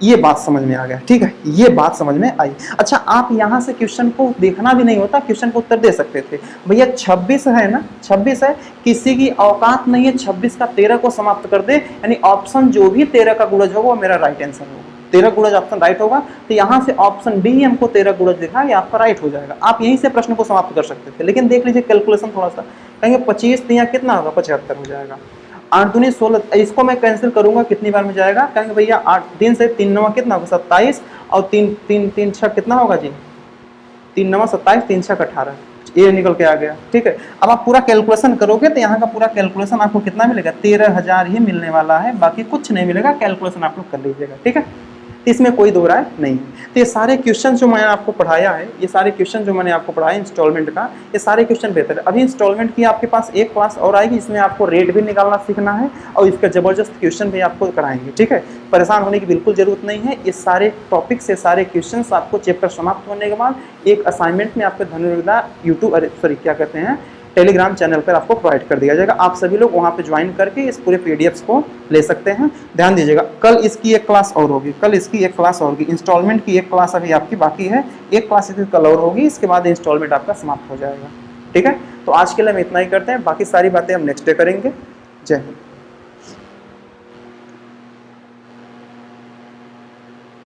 ये बात समझ में आ गया, ठीक है, ये बात समझ में आई। अच्छा, आप यहाँ से क्वेश्चन को देखना भी नहीं होता, क्वेश्चन को उत्तर दे सकते थे। भैया 26 है ना, 26 है, किसी की औकात नहीं है 26 का 13 को समाप्त कर दे, यानी ऑप्शन जो भी 13 का गुणज होगा वो मेरा राइट आंसर होगा, 13 गुणज ऑप्शन राइट होगा। तो यहाँ से ऑप्शन डी हमको 13 गुणज दिखा, ये आपका राइट हो जाएगा। आप यहीं से प्रश्न को समाप्त कर सकते थे, लेकिन देख लीजिए कैलकुलेशन थोड़ा सा, कहेंगे 25 3 कितना होगा 75 हो जाएगा, 8 दूनी 16, इसको मैं कैंसिल करूंगा कितनी बार में जाएगा, कहेंगे भैया 8 3 से 3 9 कितना होगा 27, और 3 3 3 6 कितना होगा जी 3 9 27 3 6 18, ये निकल के आ गया, ठीक है। अब आप पूरा कैलकुलेशन करोगे तो यहाँ का पूरा कैलकुलेशन आपको कितना मिलेगा, 13,000 ही मिलने वाला है, बाकी कुछ नहीं मिलेगा। कैलकुलेशन आप लोग कर लीजिएगा, ठीक है। इसमें कोई दो राय नहीं है। तो ये सारे क्वेश्चन जो मैंने आपको पढ़ाया है, ये सारे क्वेश्चन जो मैंने आपको पढ़ाया इंस्टॉलमेंट का, ये सारे क्वेश्चन बेहतर है। अभी इंस्टॉलमेंट की आपके पास एक क्लास और आएगी, इसमें आपको रेट भी निकालना सीखना है और इसका जबरदस्त क्वेश्चन भी आपको कराएंगे, ठीक है। परेशान होने की बिल्कुल जरूरत नहीं है। ये सारे टॉपिक से सारे क्वेश्चन आपको चैप्टर समाप्त होने के बाद एक असाइनमेंट में आपको धनुर्विद्या यूट्यूब क्या कहते हैं टेलीग्राम चैनल पर आपको प्रोवाइड कर दिया जाएगा। आप सभी लोग वहाँ पे ज्वाइन करके इस पूरे पीडीएफ्स को ले सकते हैं। ध्यान दीजिएगा, कल इसकी एक क्लास और होगी, कल इसकी एक क्लास और होगी। इंस्टॉलमेंट की एक क्लास अभी आपकी बाकी है, एक क्लास इसकी कल और होगी, इसके बाद इंस्टॉलमेंट आपका समाप्त हो जाएगा, ठीक है। तो आज के लिए हम इतना ही करते हैं, बाकी सारी बातें हम नेक्स्ट डे करेंगे। जय हिंद।